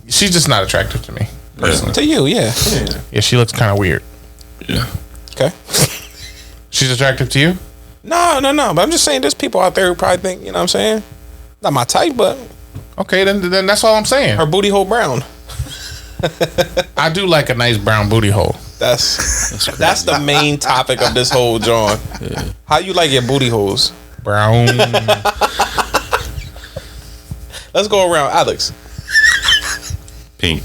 she's just not attractive to me personally. To you, yeah. Yeah, she looks kind of weird. Yeah. Okay. She's attractive to you? No. But I'm just saying, there's people out there who probably think, you know what I'm saying? Not my type, but Okay, then that's all I'm saying. her booty hole brown. I do like a nice brown booty hole. That's the main topic of this whole John. How you like your booty holes? Brown. Let's go around, Alex. Pink.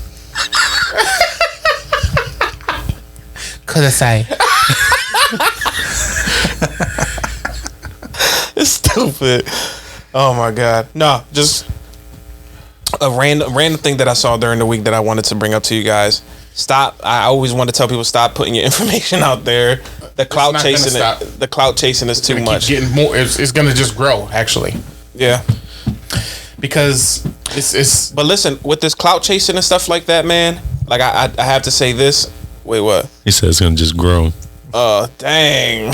Could I say? It's stupid. Oh my god. No, just a random thing that I saw during the week that I wanted to bring up to you guys. Stop. I always want to tell people, stop putting your information out there. The clout not gonna chasing stop. the clout chasing is too Gonna much. keep getting more. It's gonna just grow actually Yeah. because it's But listen, with this clout chasing and stuff like that, man, like I have to say this. Wait, what? He said it's gonna just grow. Dang.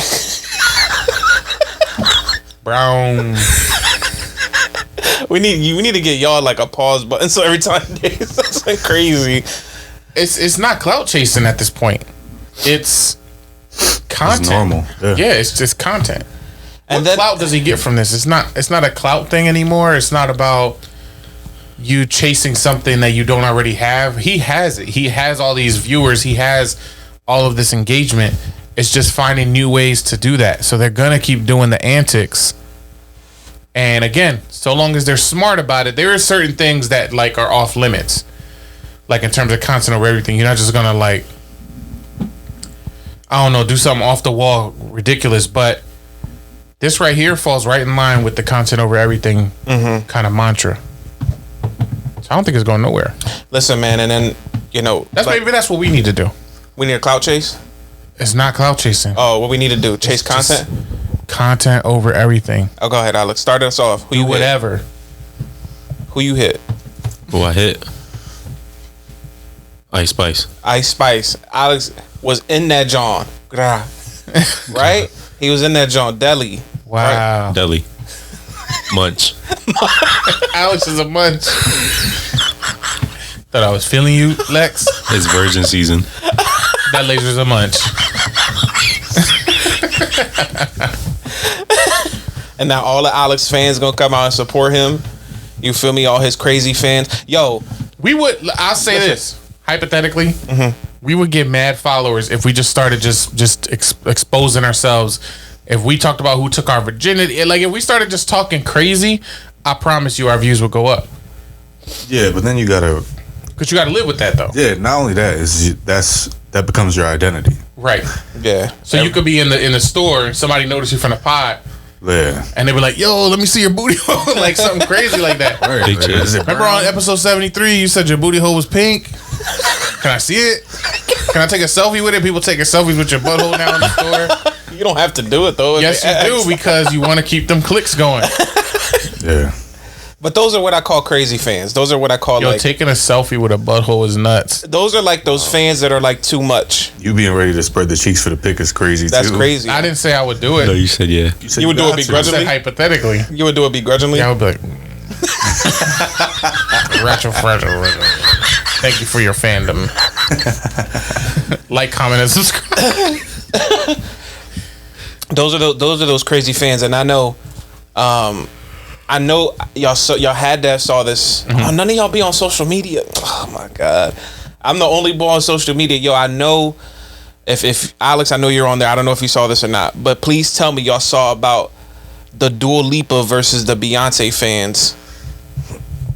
brown. We need to get y'all like a pause button so every time they say something crazy. It's not clout chasing at this point. It's content. It's normal. Yeah, it's just content. And What then clout does he get from this? It's not a clout thing anymore. It's not about you chasing something that you don't already have. He has it. He has all these viewers. He has all of this engagement. It's just finding new ways to do that. So they're gonna keep doing the antics. And again, so long as they're smart about it, there are certain things that like are off limits. Like in terms of content over everything. You're not just gonna like, I don't know, do something off the wall ridiculous, but this right here falls right in line with the content over everything kind of mantra. So I don't think it's going nowhere. listen, man, and then That's like, maybe that's what we need to do. we need a clout chase. It's not clout chasing. Oh, what we need to do? Chase It's just content. Content over everything. Oh, go ahead, Alex. Start us off. Who Do you hit? whatever. Who you hit? Who I hit? Ice Spice. Ice Spice. Alex was in that John. Right? He was in that John. Deli. Wow. Deli. Munch. Alex is a munch. Thought I was feeling you, Lex. It's virgin season. That laser's a munch. And now all the Alex fans gonna come out and support him. You feel me? All his crazy fans. Yo, We would. I'll say this hypothetically. We would get mad followers if we just started just exposing ourselves If we talked about who took our virginity, like if we started just talking crazy, I promise you our views would go up. Yeah, but then you gotta. Because you got to live with that though. Yeah, not only that that becomes your identity. Right. Yeah. So you could be in the store and somebody notice you from the pod. Yeah. And they were like, "Yo, let me see your booty hole," like something crazy like that. Right. Remember on episode 73, you said your booty hole was pink. Can I see it? Can I take a selfie with it? People taking selfies with your butthole now in the store. You don't have to do it though. Yes, you do, because you want to keep them clicks going. Yeah. But those are what I call crazy fans. Those are what I call Yo, like. taking a selfie with a butthole is nuts. Those are like those fans that are like too much. You being ready to spread the cheeks for the pick is crazy. That's too. crazy. I didn't say I would do it. No, you said yeah. said You would do it got to. I begrudgingly? said hypothetically. You would do it begrudgingly. Yeah, I would be like, retro. Thank you for your fandom. Like, comment, and subscribe. Those are those crazy fans, and I know y'all had to have saw this. Oh, none of y'all be on social media. Oh my god, I'm the only boy on social media. Yo, I know if Alex, I know you're on there. I don't know if you saw this or not, but please tell me y'all saw about the Dua Lipa versus the Beyonce fans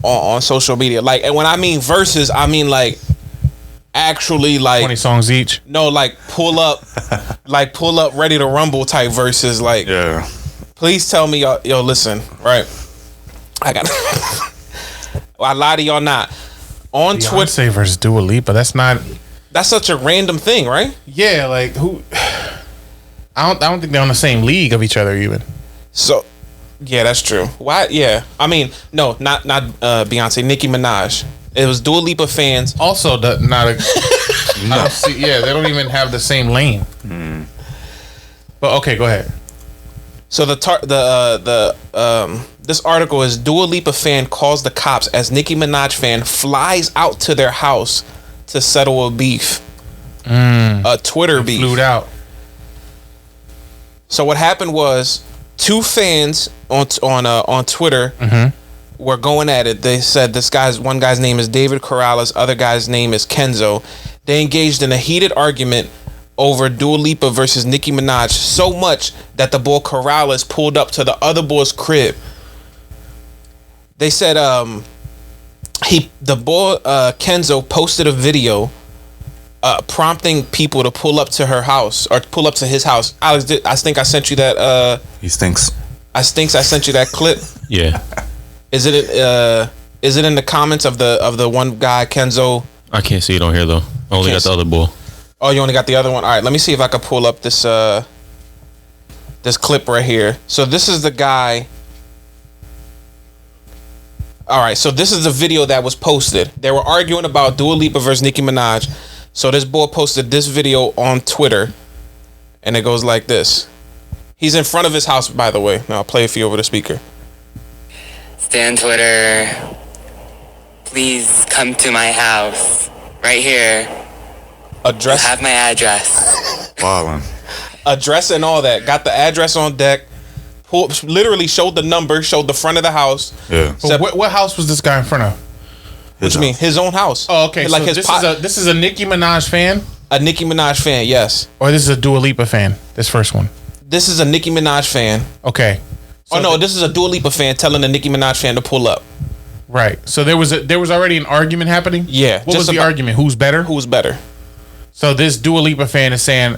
on social media. Like, and when I mean versus, I mean like actually like 20 songs each. No, like pull up, ready to rumble type verses. Like, Yeah. please tell me, y'all, yo, listen, right? I got. I lie to y'all not. On Twitter, Beyonce versus Dua Lipa. That's not. that's such a random thing, right? Yeah, like who? I don't think they're on the same league of each other even. So, yeah, that's true. Why? Yeah, I mean, no, not Beyonce, Nicki Minaj. It was Dua Lipa fans. Also, not a. I don't see, yeah, they don't even have the same lane. But okay, go ahead. So this article is Dua Lipa fan calls the cops as Nicki Minaj fan flies out to their house to settle a beef. A Twitter beef. Flew out. So what happened was two fans on Twitter were going at it. They said one guy's name is David Corrales, other guy's name is Kenzo. They engaged in a heated argument over Dua Lipa versus Nicki Minaj, so much that the boy Corrales pulled up to the other boy's crib. They said the boy Kenzo posted a video prompting people to pull up to her house or pull up to his house. Alex, I think I sent you that. He stinks. I sent you that clip. Yeah. Is it in the comments of the one guy Kenzo? I can't see it on here though. I only got the other bull. Oh, you only got the other one. All right, let me see if I can pull up this clip right here. So this is the guy. All right, so this is the video that was posted. They were arguing about Dua Lipa versus Nicki Minaj. So this boy posted this video on Twitter, and it goes like this. He's in front of his house, by the way. Now I'll play it for you over the speaker. Stay on Twitter. Please come to my house. Right here. Address. You have my address. Wildin'. Address and all that. Got the address on deck. Literally showed the number. Showed the front of the house. Yeah. Said, What house was this guy in front of? what you mean? His own house. Oh, okay. Like So his this is a Nicki Minaj fan, a Nicki Minaj fan. Yes. or this is a Dua Lipa fan. This first one. This is a Nicki Minaj fan. Okay. Oh no, this is a Dua Lipa fan telling a Nicki Minaj fan to pull up. Right. So there was already an argument happening. Yeah, What just was the about- argument? Who's better? Who's better? So this Dua Lipa fan is saying,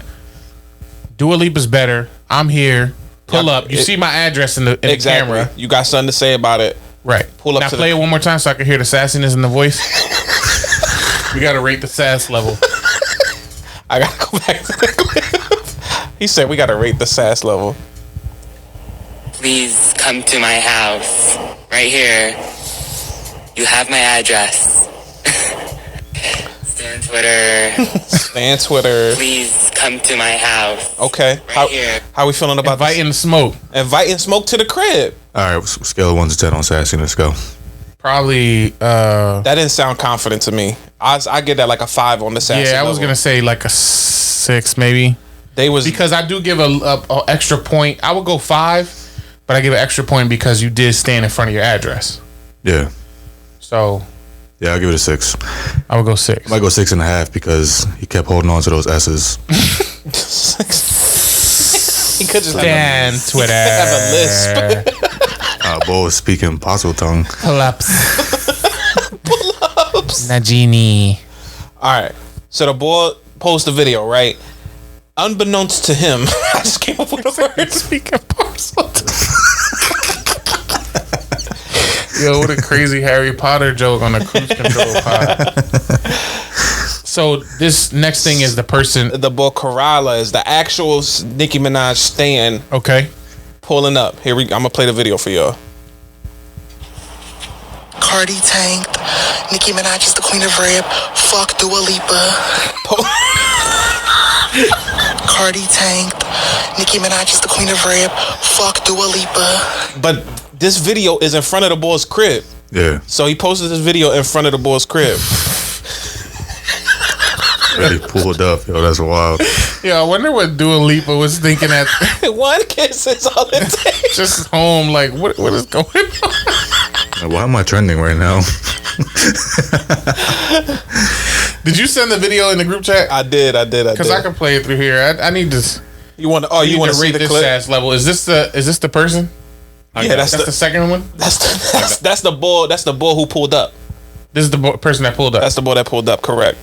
Dua Lipa's better. I'm here. Pull Yeah, up. You see my address in the camera. You got something to say about it? Right. Pull up Now to play the- it one more time so I can hear the sassiness in the voice. We gotta rate the sass level. I gotta go back to the clip. He said we gotta rate the sass level. Please come to my house. Right here. You have my address. Stay on Twitter. Stay on Twitter. Please come to my house. Okay. Right here. How we feeling about Inviting the smoke. inviting smoke to the crib? All right, scale of 1 to 10 on sassy. Let's go. Probably That didn't sound confident to me. I get that like a 5 on the sassy yeah, I was level. gonna say like a 6 maybe. They was Because I do give a extra point. I would go 5, but I give an extra point because you did stand in front of your address. Yeah. So Yeah, I'll give it a 6. I would go 6. I might go 6.5 because he kept holding on to those S's. he could just Stan Twitter. have a lisp. Bo was speaking puzzle tongue. Pull-ups. Nagini. All right. So the boy posted a video, right? Unbeknownst to him, I just came up with a word. Speaking parcel. Yo, what a crazy Harry Potter joke on a cruise control pod. So this next thing is the person. The boy Kerala is the actual Nicki Minaj stan. Okay. Pulling up. Here I'm gonna play the video for y'all. Cardi tanked. Nicki Minaj is the queen of rap. Fuck Dua Lipa. Cardi tanked. Nicki Minaj is the queen of rap. Fuck Dua Lipa. But this video is in front of the boy's crib. Yeah. So he posted this video in front of the boy's crib. He pulled up, yo. That's wild. Yeah, I wonder what Dua Lipa was thinking at One kiss is all it takes. just home. Like, what is going on? Why am I trending right now? Did you send the video in the group chat? I did. Because I can play it through here. I need to. You want to? Oh, you want to see rate the this clip? ass level? Is this the person? Yeah, that's the second one. That's the boy. That's the boy who pulled up. This is the person that pulled up. That's the boy that pulled up. Correct.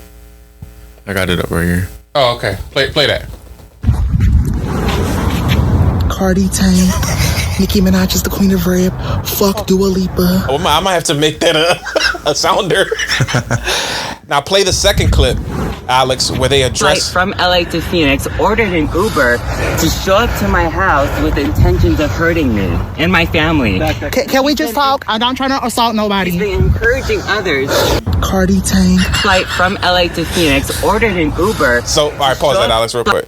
I got it up right here. Oh, okay. Play that. Cardi tanked. Nicki Minaj is the queen of rap. Fuck Dua Lipa. Oh, I might have to make that a sounder. Now play the second clip, Alex, where they Flight address. from LA to Phoenix, ordered an Uber to show up to my house with intentions of hurting me and my family. Can we just talk? I'm not trying to assault nobody. He's been encouraging others. Cardi tanked. Flight from LA to Phoenix, ordered an Uber. So, all right, pause that, Alex, real quick.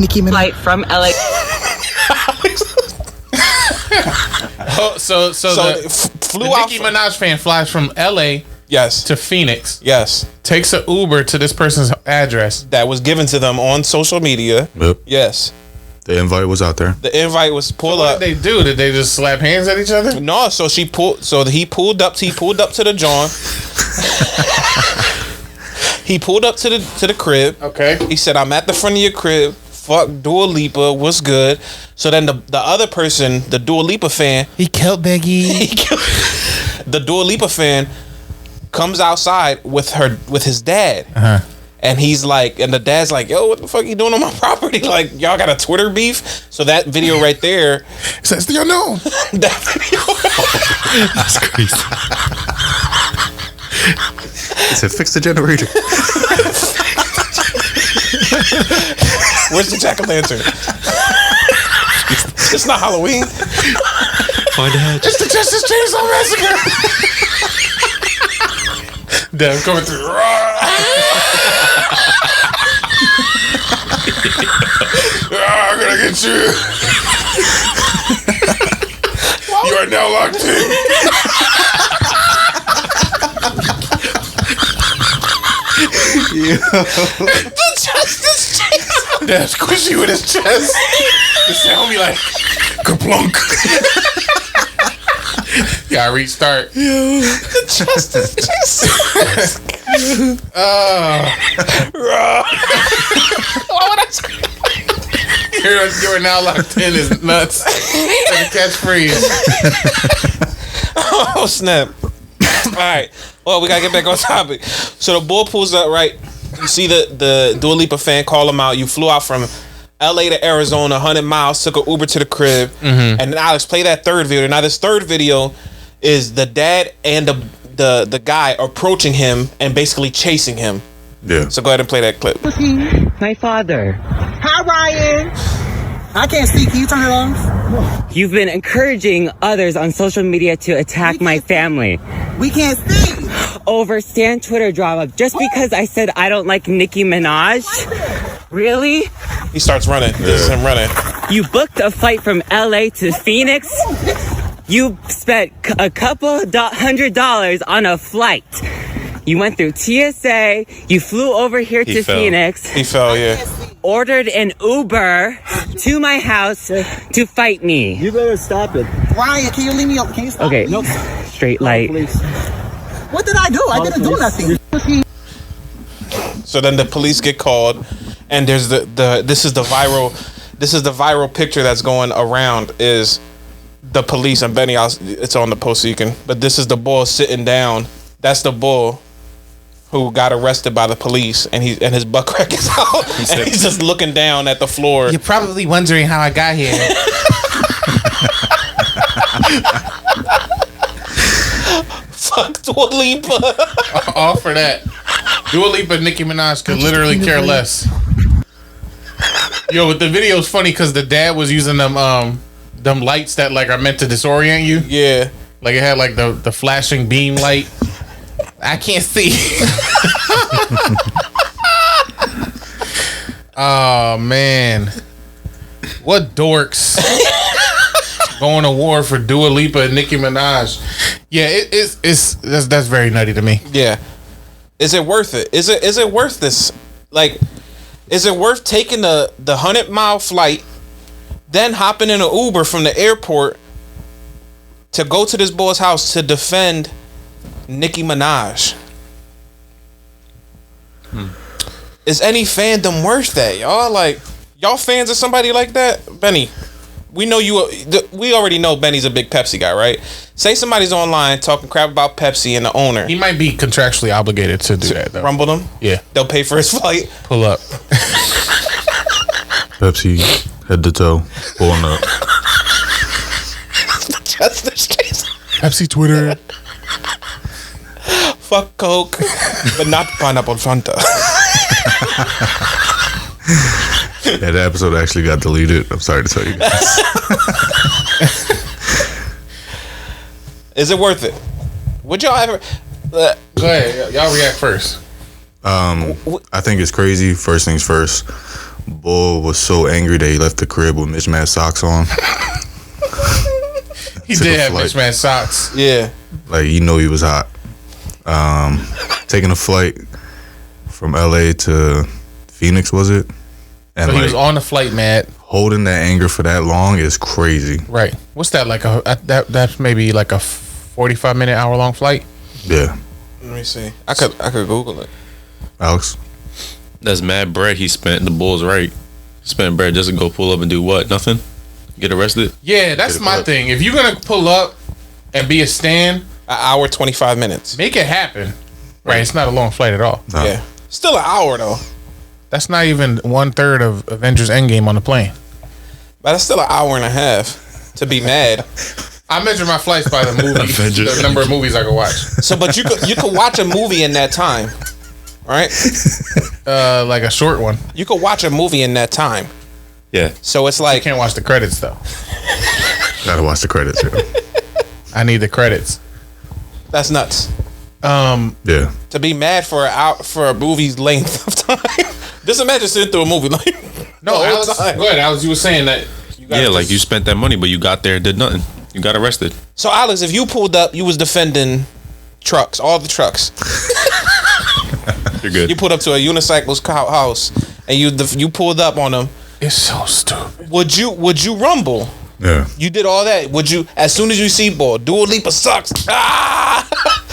Nicki Minaj. Flight from LA. Flew the out. Nicki Minaj fan flies from LA Yes. to Phoenix. Yes. Takes an Uber to this person's address. That was given to them on social media. Yep. Yes. The invite was out there. The invite was pull What up. did they do? Did they just slap hands at each other? No, so he pulled up. He pulled up to the John. He pulled up to the crib. Okay. He said, "I'm at the front of your crib. Fuck Dua Lipa. What's good?" So then the other person, the Dua Lipa fan, He killed Biggie. the Dua Lipa fan comes outside with his dad. And he's like, and the dad's like, "Yo, what the fuck you doing on my property? Like, y'all got a Twitter beef?" So that video right there Says, do you know? that video. That's crazy. He said, "Fix the generator." Where's the jack-o'-lantern? It's not Halloween. Find a hatch. It's the Chestas Chainsaw Massacre. Dev coming through. I'm gonna get you. You are now locked in. The Justice Chainsaw. Dev's squishy with his chest. The sound be like kaplunk. Yeah, restart. The Justice Chainsaw. Why would I scream? You are now locked in is nuts. Like a catchphrase. Oh snap! All right. Well, we gotta get back on topic. So the bull pulls up, right? You see the Dua Lipa fan call him out. You flew out from LA to Arizona, 100 miles, took an Uber to the crib, and then Alex, play that third video. Now this third video is the dad and the guy approaching him and basically chasing him. Yeah. So go ahead and play that clip. My father. Hi, Ryan. I can't speak. Can you turn it off? You've been encouraging others on social media to attack my family. We can't speak. Over Stan Twitter drama just because I said I don't like Nicki Minaj? Really? He starts running. This is him running. You booked a flight from LA to Phoenix? You spent a couple $100 on a flight. You went through TSA. You flew over here to Phoenix. He fell, yeah. Ordered an Uber to my house to fight me. You better stop it. Ryan, can you leave me up? Can you stop? Okay, Nope. straight light. What did I do? I didn't do nothing. So then the police get called, and there's this is the viral This is the viral picture that's going around. Is the police and Benny? It's on the post so you can. But this is the bull sitting down. That's the bull who got arrested by the police, and his butt crack is out, and he's just looking down at the floor. You're probably wondering how I got here. Fuck Dua Lipa. All for that. Dua Lipa and Nicki Minaj could literally care less. Yo, but the video is funny because the dad was using them lights that like are meant to disorient you. Yeah. Like it had like the flashing beam light. I can't see. Oh man. What dorks. Going to war for Dua Lipa and Nicki Minaj. Yeah, that's very nutty to me. Yeah. Is it worth it? Is it worth this? Like, is it worth taking the 100-mile flight, then hopping in an Uber from the airport to go to this boy's house to defend Nicki Minaj? Is any fandom worth that, y'all? Like, y'all fans of somebody like that? Benny, we know we already know Benny's a big Pepsi guy, right? Say somebody's online talking crap about Pepsi and the owner. He might be contractually obligated to do that, though. Rumble them? Yeah. They'll pay for his flight. Pull up. Pepsi, head to toe, pulling up. Chestas. Pepsi Twitter. Fuck Coke, but not pineapple Fanta. Yeah, that episode actually got deleted. I'm sorry to tell you guys. Is it worth it? Would y'all ever? Go ahead, y'all react first. I think it's crazy. First things first. Bull was so angry that he left the crib with mismatched socks on. He did have mismatched socks. Yeah. Like, you know he was hot. Taking a flight from LA to Phoenix, was it? And so he was on the flight, mad. Holding that anger for that long is crazy. Right. What's that like? That's maybe like a 45-minute, hour-long flight. Yeah. Let me see. I could Google it. Alex? That's mad bread he spent. The Bulls right. Spent bread just to go pull up and do what? Nothing? Get arrested? Yeah, that's my thing. If you're gonna pull up and be a stand, an hour 25 minutes. Make it happen. Right. It's not a long flight at all. No. Yeah. Still an hour though. That's not even 1/3 of Avengers Endgame on the plane. But that's still an hour and a half to be mad. I measure my flights by the movie, the number of movies I can watch. So, but you could watch a movie in that time, right? Like a short one. You could watch a movie in that time. Yeah. So it's like you can't watch the credits though. Gotta watch the credits. Yeah. I need the credits. That's nuts. Yeah. To be mad for a movie's length of time. Just imagine sitting through a movie like no. Alex, go ahead, Alex. You were saying that. Like you spent that money, but you got there and did nothing. You got arrested. So Alex, if you pulled up, you was defending trucks, all the trucks. You're good. You pulled up to a unicycle's house and you pulled up on them. It's so stupid. Would you rumble? Yeah. You did all that. Would you, as soon as you see ball, Dua Lipa sucks.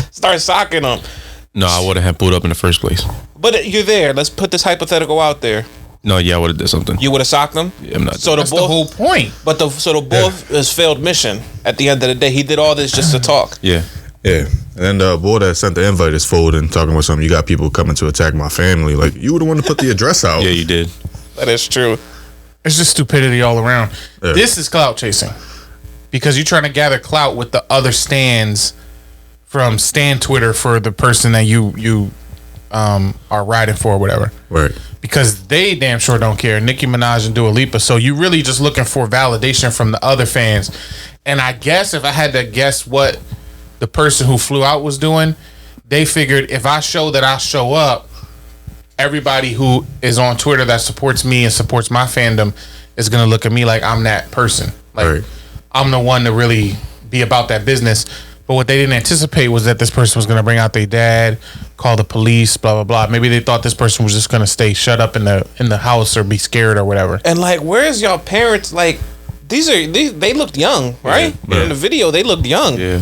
Start socking them. No, I wouldn't have pulled up in the first place. But you're there. Let's put this hypothetical out there. No, yeah, I would have did something. You would have socked them? Yeah, I'm not. So that's the whole point. But the bull has failed mission. At the end of the day, he did all this just to talk. Yeah. Yeah. And the boy that sent the invite is folding, talking about something. You got people coming to attack my family. Like, you were the one to put the address out. Yeah, you did. That is true. It's just stupidity all around. Yeah. This is clout chasing. Because you're trying to gather clout with the other stands from Stan Twitter for the person that you are riding for or whatever. Right. Because they damn sure don't care. Nicki Minaj and Dua Lipa. So you really just looking for validation from the other fans. And I guess if I had to guess what the person who flew out was doing, they figured if I show that I show up, everybody who is on Twitter that supports me and supports my fandom is going to look at me like I'm that person. Like, right. I'm the one to really be about that business. But what they didn't anticipate was that this person was going to bring out their dad, call the police, blah, blah, blah. Maybe they thought this person was just going to stay shut up in the house or be scared or whatever. And like, where's y'all parents? Like, they looked young, right? Yeah. In the video, they looked young. Yeah.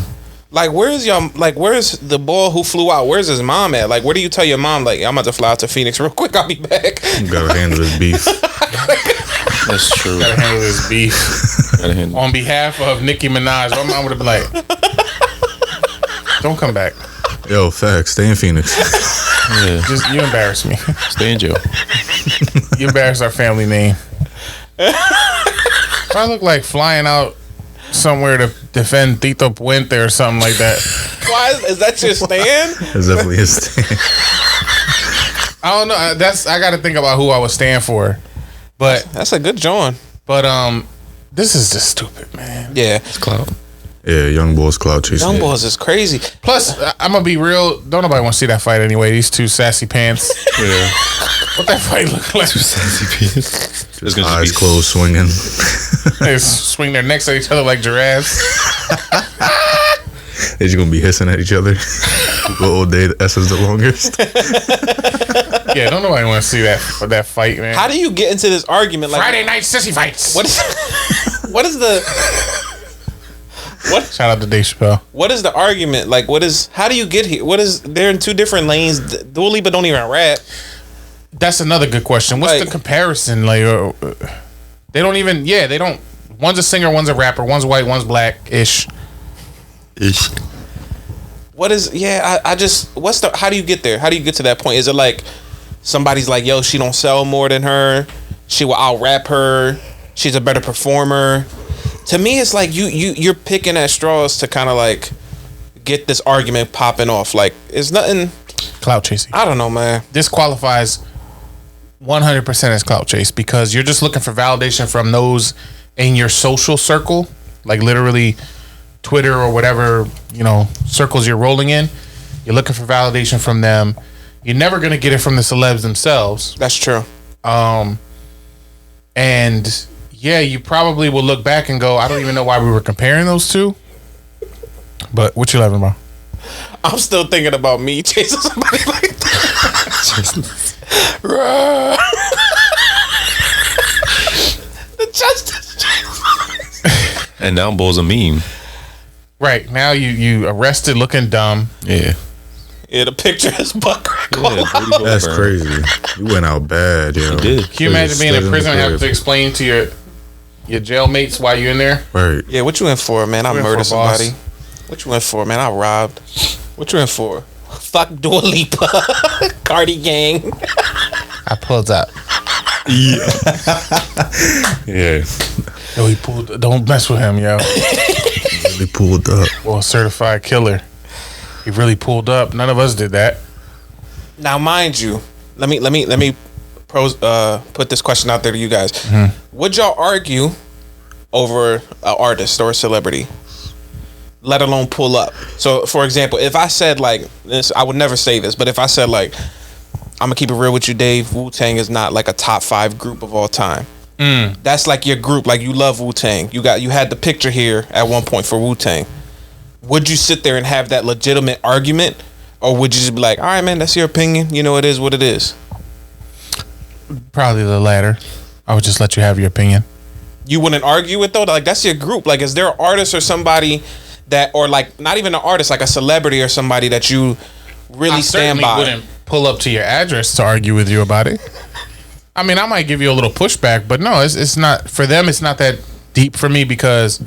Like, where's the boy who flew out? Where's his mom at? Like, where do you tell your mom, like, I'm about to fly out to Phoenix real quick, I'll be back? Gotta handle this beef. That's true. Gotta handle this beef. On behalf of Nicki Minaj, my mom would have been like, don't come back. Yo, facts. Stay in Phoenix. Yeah. Just you embarrass me. Stay in jail. You embarrass our family name. If I look like flying out somewhere to defend Tito Puente or something like that. Why is that your stand? That's definitely his stand. I don't know. I got to think about who I would stand for. But that's a good John. But this is just stupid, man. Yeah, it's clout. Yeah, Young Boys clout chasing. Young Boys is crazy. Plus, I'm gonna be real. Don't nobody want to see that fight anyway. These two sassy pants. Yeah. What that fight look like? Two sassy pants. Just eyes closed, swinging. They swing their necks at each other like giraffes. They're just gonna be hissing at each other. All day, the S is the longest. Yeah, don't nobody want to see that fight, man. How do you get into this argument? Like Friday night sissy fights. What is the what? Shout out to Dave Chappelle. What is the argument? Like, how do you get here? They're in two different lanes. Dua Lipa don't even rap. That's another good question. What's the comparison? Like, they don't even. Yeah, they don't. One's a singer, one's a rapper. One's white, one's black-ish. What is? Yeah, I just. What's the? How do you get there? How do you get to that point? Is it like somebody's like, yo, she don't sell more than her. She will out rap her. She's a better performer. To me, it's like you're picking at straws to kind of like get this argument popping off. Like, it's nothing. Clout chasing. I don't know, man. This qualifies 100% as clout chase because you're just looking for validation from those in your social circle, like literally Twitter or whatever, circles you're rolling in. You're looking for validation from them. You're never going to get it from the celebs themselves. That's true. And yeah, you probably will look back and go, I don't even know why we were comparing those two. But what you laughing about? I'm still thinking about me chasing somebody like that. The Chestas. And now Bo's a meme. Right. Now you arrested looking dumb. Yeah. Yeah, the picture is buck. That's crazy. You went out bad, yo. You did. Can you imagine being in prison and having to explain to your jail mates why you in there? Right. Yeah, what you in for, man? I murdered somebody. What you in for, man? I robbed. What you in for? Fuck Dua Lipa. Cardi gang. I pulled up. Yeah. Yo, he pulled. Don't mess with him, yo. He pulled up. Well, certified killer. He really pulled up. None of us did that. Now, mind you, let me put this question out there to you guys. Mm-hmm. Would y'all argue over an artist or a celebrity, let alone pull up? So, for example, if I said like this, I would never say this, but if I said like, I'm gonna keep it real with you, Dave, Wu-Tang is not like a top 5 group of all time. That's like your group, like you love Wu-Tang. You had the picture here at one point for Wu-Tang. Would you sit there and have that legitimate argument, or would you just be like, all right, man, that's your opinion, it is what it is? Probably the latter. I would just let you have your opinion. You wouldn't argue it though? Like, that's your group. Like, is there an artist or somebody that, or like not even an artist, like a celebrity or somebody that you really stand by? I certainly wouldn't pull up to your address to argue with you about it. I mean, I might give you a little pushback, but no, it's not, for them, it's not that deep for me because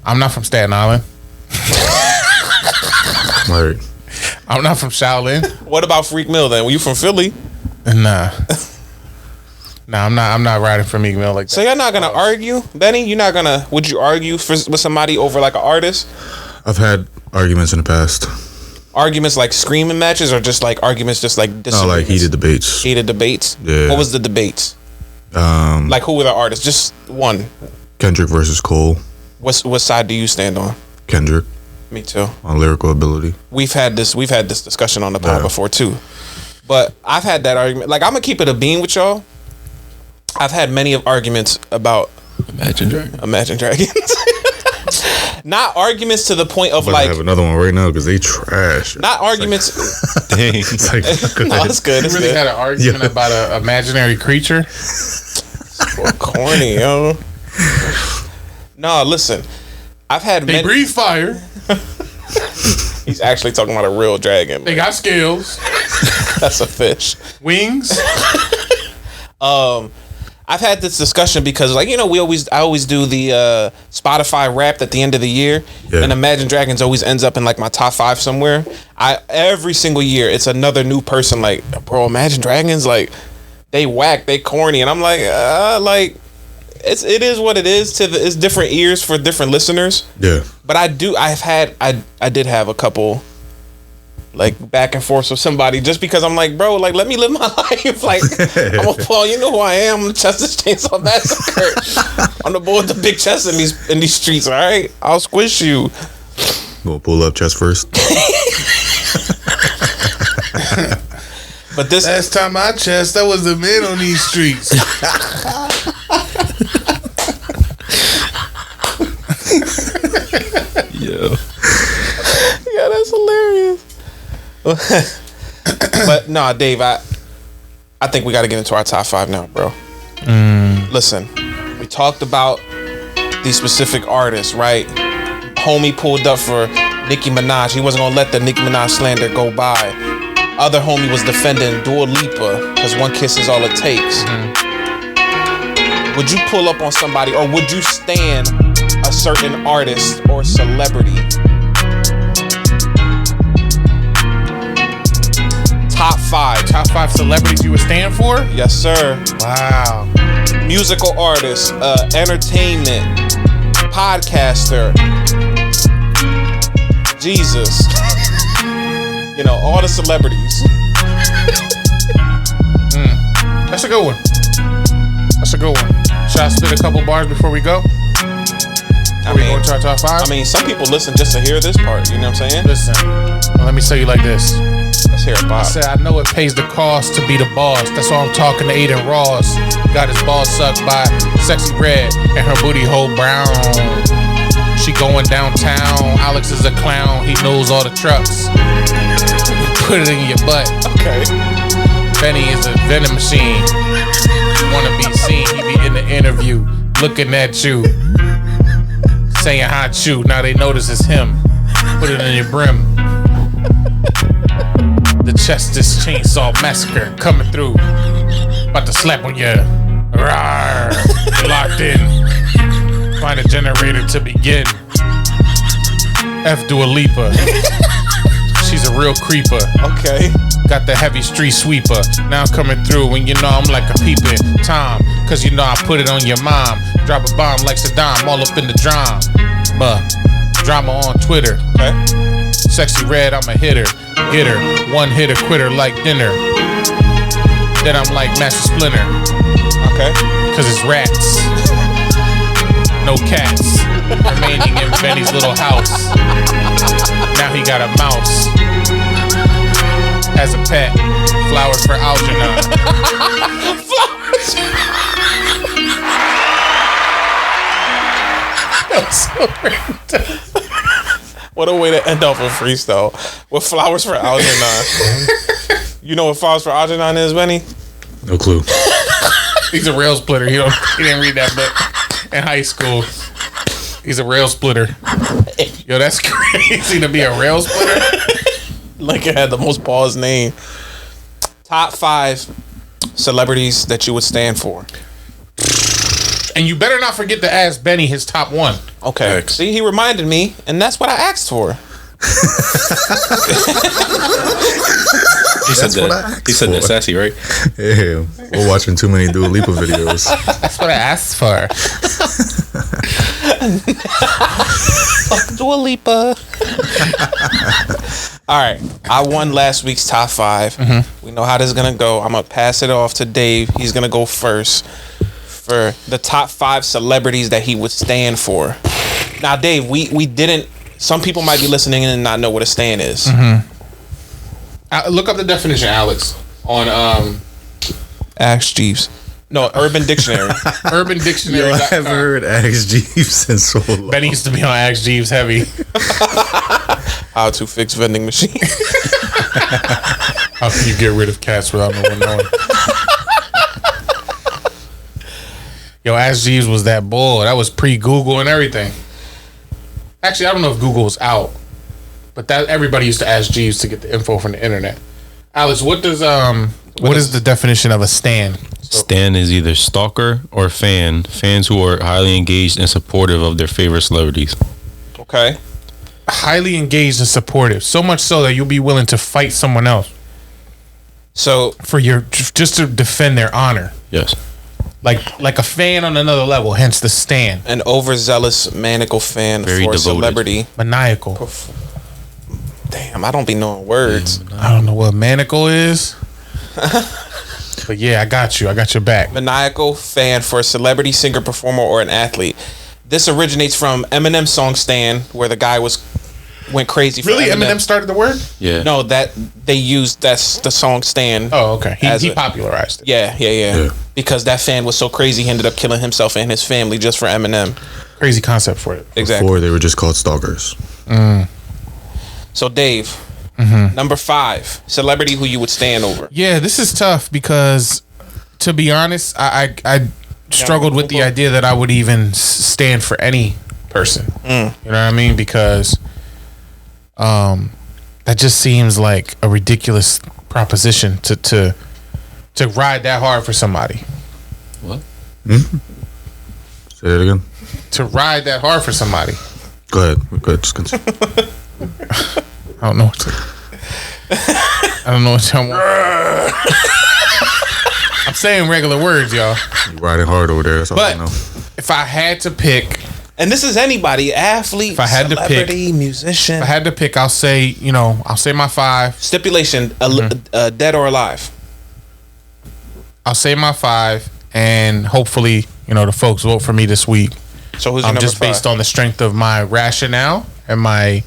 I'm not from Staten Island. Right. I'm not from Shaolin. What about Freak Mill then? Were you from Philly? Nah. Nah, I'm not riding for Meek Mill like that. So you're not gonna argue, Benny? Would you argue with somebody over like an artist? I've had arguments in the past. Arguments like screaming matches, or just like arguments, just like No, like heated debates. Heated debates. Yeah. What was the debates? Like who were the artists? Just one. Kendrick versus Cole. What side do you stand on? Kendrick. Me too. On lyrical ability. We've had this discussion on the pod before too. But I've had that argument. Like, I'm gonna keep it a bean with y'all. I've had many of arguments about Imagine Dragons. Not arguments to the point of like. I have another one right now because they trash. Not arguments. Dang. It's like, no, it's good. You really had an argument about an imaginary creature? So corny, yo. No, listen. I've had. They breathe fire. He's actually talking about a real dragon. They got scales. That's a fish. Wings. I've had this discussion because, like, I always do the Spotify Wrapped at the end of the year, and Imagine Dragons always ends up in like my top 5 somewhere. Every single year it's another new person. Like, bro, Imagine Dragons, like, they whack, they corny, and I'm like, it is what it is. It's different ears for different listeners. Yeah. But I did have a couple, like, back and forth with somebody just because I'm like, bro, like, let me live my life. Like, I'm a Paul, you know who I am. I'm Chestas Chainsaw Massacre. I'm the boy with the big chest in these streets. All right, I'll squish you. We'll pull up chest first. But this last time I chest, I was the man on these streets. Yeah, that's hilarious. But no, Dave, I think we got to get into our top 5 now, bro. Listen, we talked about these specific artists, right? Homie pulled up for Nicki Minaj. He wasn't gonna let the Nicki Minaj slander go by. Other homie was defending Dua Lipa because one kiss is all it takes. Would you pull up on somebody, or would you stand a certain artist or celebrity? Top 5 celebrities you would stand for? Yes, sir. Wow. Musical artist, entertainment, podcaster, Jesus. All the celebrities. That's a good one. Should I spit a couple bars before we go? We go into our top 5? I mean, some people listen just to hear this part. You know what I'm saying? Listen, let me tell you like this. Let's hear it, Bob. I said, I know it pays the cost to be the boss. That's why I'm talking to Adin Ross. Got his balls sucked by Sexy Red and her booty hole brown. She going downtown. Alex is a clown. He knows all the trucks. Put it in your butt. Okay. Benny is a vending machine. Wanna be seen. He be in the interview looking at you, saying hot shoe. Now they notice it's him. Put it in your brim. The Chestas Chainsaw Massacre coming through. About to slap on you. Rawr. Locked in. Find a generator to begin. F Dua Lipa. She's a real creeper. Okay. Got the heavy street sweeper. Now coming through, and I'm like a peeping Tom. Cause I put it on your mom. Drop a bomb like Saddam, all up in the drama. Drama on Twitter. Okay. Sexy Red, I'm a hitter. Get her. One hitter, quitter like dinner. Then I'm like Master Splinter. Okay. Cause it's rats. No cats. Remaining in Benny's little house. Now he got a mouse. As a pet. Flowers for Algernon. Flowers. What a way to end off a freestyle. With flowers for Algernon. You know what flowers for Algernon is, Benny? No clue. He's a rail splitter. He didn't read that book in high school. He's a rail splitter. Yo, that's crazy to be a rail splitter. Like, it had the most paused name. Top 5 celebrities that you would stand for. And you better not forget to ask Benny his top 1. Okay. See, he reminded me, and that's what I asked for. He said that sassy, right? Yeah, we're watching too many Dua Lipa videos. That's what I asked for. Fuck Dua Lipa. All right, I won last week's top 5. Mm-hmm. We know how this is gonna go. I'm gonna pass it off to Dave. He's gonna go first for the top 5 celebrities that he would stand for. Now, Dave, we didn't. Some people might be listening and not know what a stand is. Mm-hmm. Look up the definition, Alex, on Ask Jeeves. No, Urban Dictionary. Urban Dictionary. Yo, I haven't heard Ask Jeeves in so long. Benny used to be on Ask Jeeves heavy. How to fix vending machine. How can you get rid of cats without no one knowing? Yo, Ask Jeeves was that bull. That was pre-Google and everything. Actually, I don't know if Google was out, but that everybody used to ask Jeeves to get the info from the internet. Alex, what is the definition of a stand? Stan is either stalker or fan. Fans who are highly engaged and supportive of their favorite celebrities. Okay. Highly engaged and supportive. So much so that you'll be willing to fight someone else. So for just to defend their honor. Yes. Like a fan on another level, hence the Stan. An overzealous, maniacal fan Very for a devoted. celebrity. Maniacal. Damn, I don't be knowing words. I don't know what maniacal is. But yeah, I got you. I got your back. Maniacal fan for a celebrity, singer, performer, or an athlete. This originates from Eminem's song "Stan," where the guy went crazy. For Really, Eminem started the word? Yeah. No, that they used that's the song "Stan." Oh, okay. He popularized it. Yeah. Because that fan was so crazy, he ended up killing himself and his family just for Eminem. Crazy concept for it. Exactly. Before they were just called stalkers. So Dave, number 5, celebrity who you would stand over. Yeah, this is tough because, to be honest, I struggled with the idea that I would even stand for any person. You know what I mean? Because that just seems like a ridiculous proposition to ride that hard for somebody. What? Say that again. To ride that hard for somebody. Go ahead. Just continue. I don't know what y'all want. I'm saying regular words, y'all. You're riding hard over there. That's all I But know. if I had to pick, And this is anybody, athlete, If I had to pick- celebrity, musician. if I had to pick, I'll say my 5. Stipulation, dead or alive. I'll say my 5, and hopefully, the folks vote for me this week. So who's your number just 5? based on the strength of my rationale and my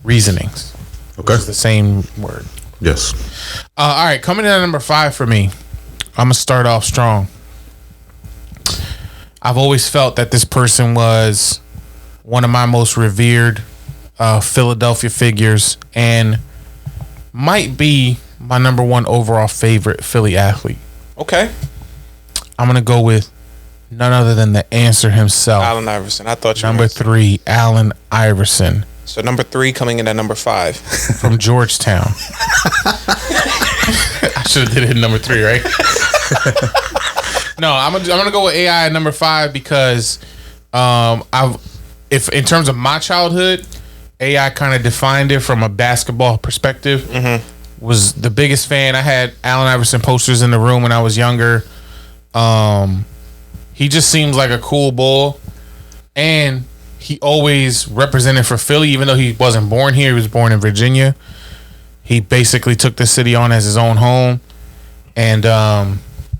reasonings. Okay. It's the same word. Yes. All right, coming in at number 5 for me, I'm gonna start off strong. I've always felt that this person was one of my most revered Philadelphia figures and might be my number 1 overall favorite Philly athlete. Okay. I'm gonna go with none other than the answer himself. Allen Iverson. I thought you were Number 3, Allen Iverson So number 3 coming in at number 5. from Georgetown. I should have did it in number 3, right? No, I'm gonna go with AI at number 5 because if in terms of my childhood, AI kind of defined it from a basketball perspective. Was the biggest fan. I had Allen Iverson posters in the room when I was younger. He just seems like a cool bull, and he always represented for Philly, even though he wasn't born here. He was born in Virginia. He basically took the city on as his own home, and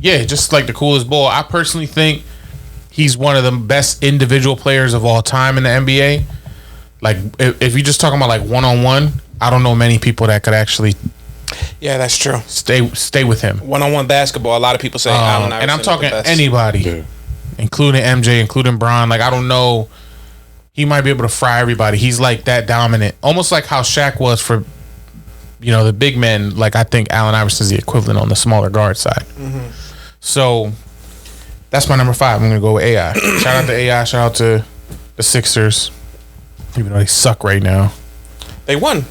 just like the coolest bull. I personally think he's one of the best individual players of all time in the NBA. Like if you're just talking about like one-on-one, I don't know many people that could actually Yeah, that's true. stay with him. One-on-one basketball, a lot of people say Allen Iverson. And I'm is talking the best. anybody, including MJ, including Bron. Like I don't know, he might be able to fry everybody. He's like that dominant, almost like how Shaq was for the big men. Like I think Allen Iverson is the equivalent on the smaller guard side. So that's my number 5. I'm gonna go with AI. Shout out to AI. Shout out to the Sixers, even though they suck right now. They won.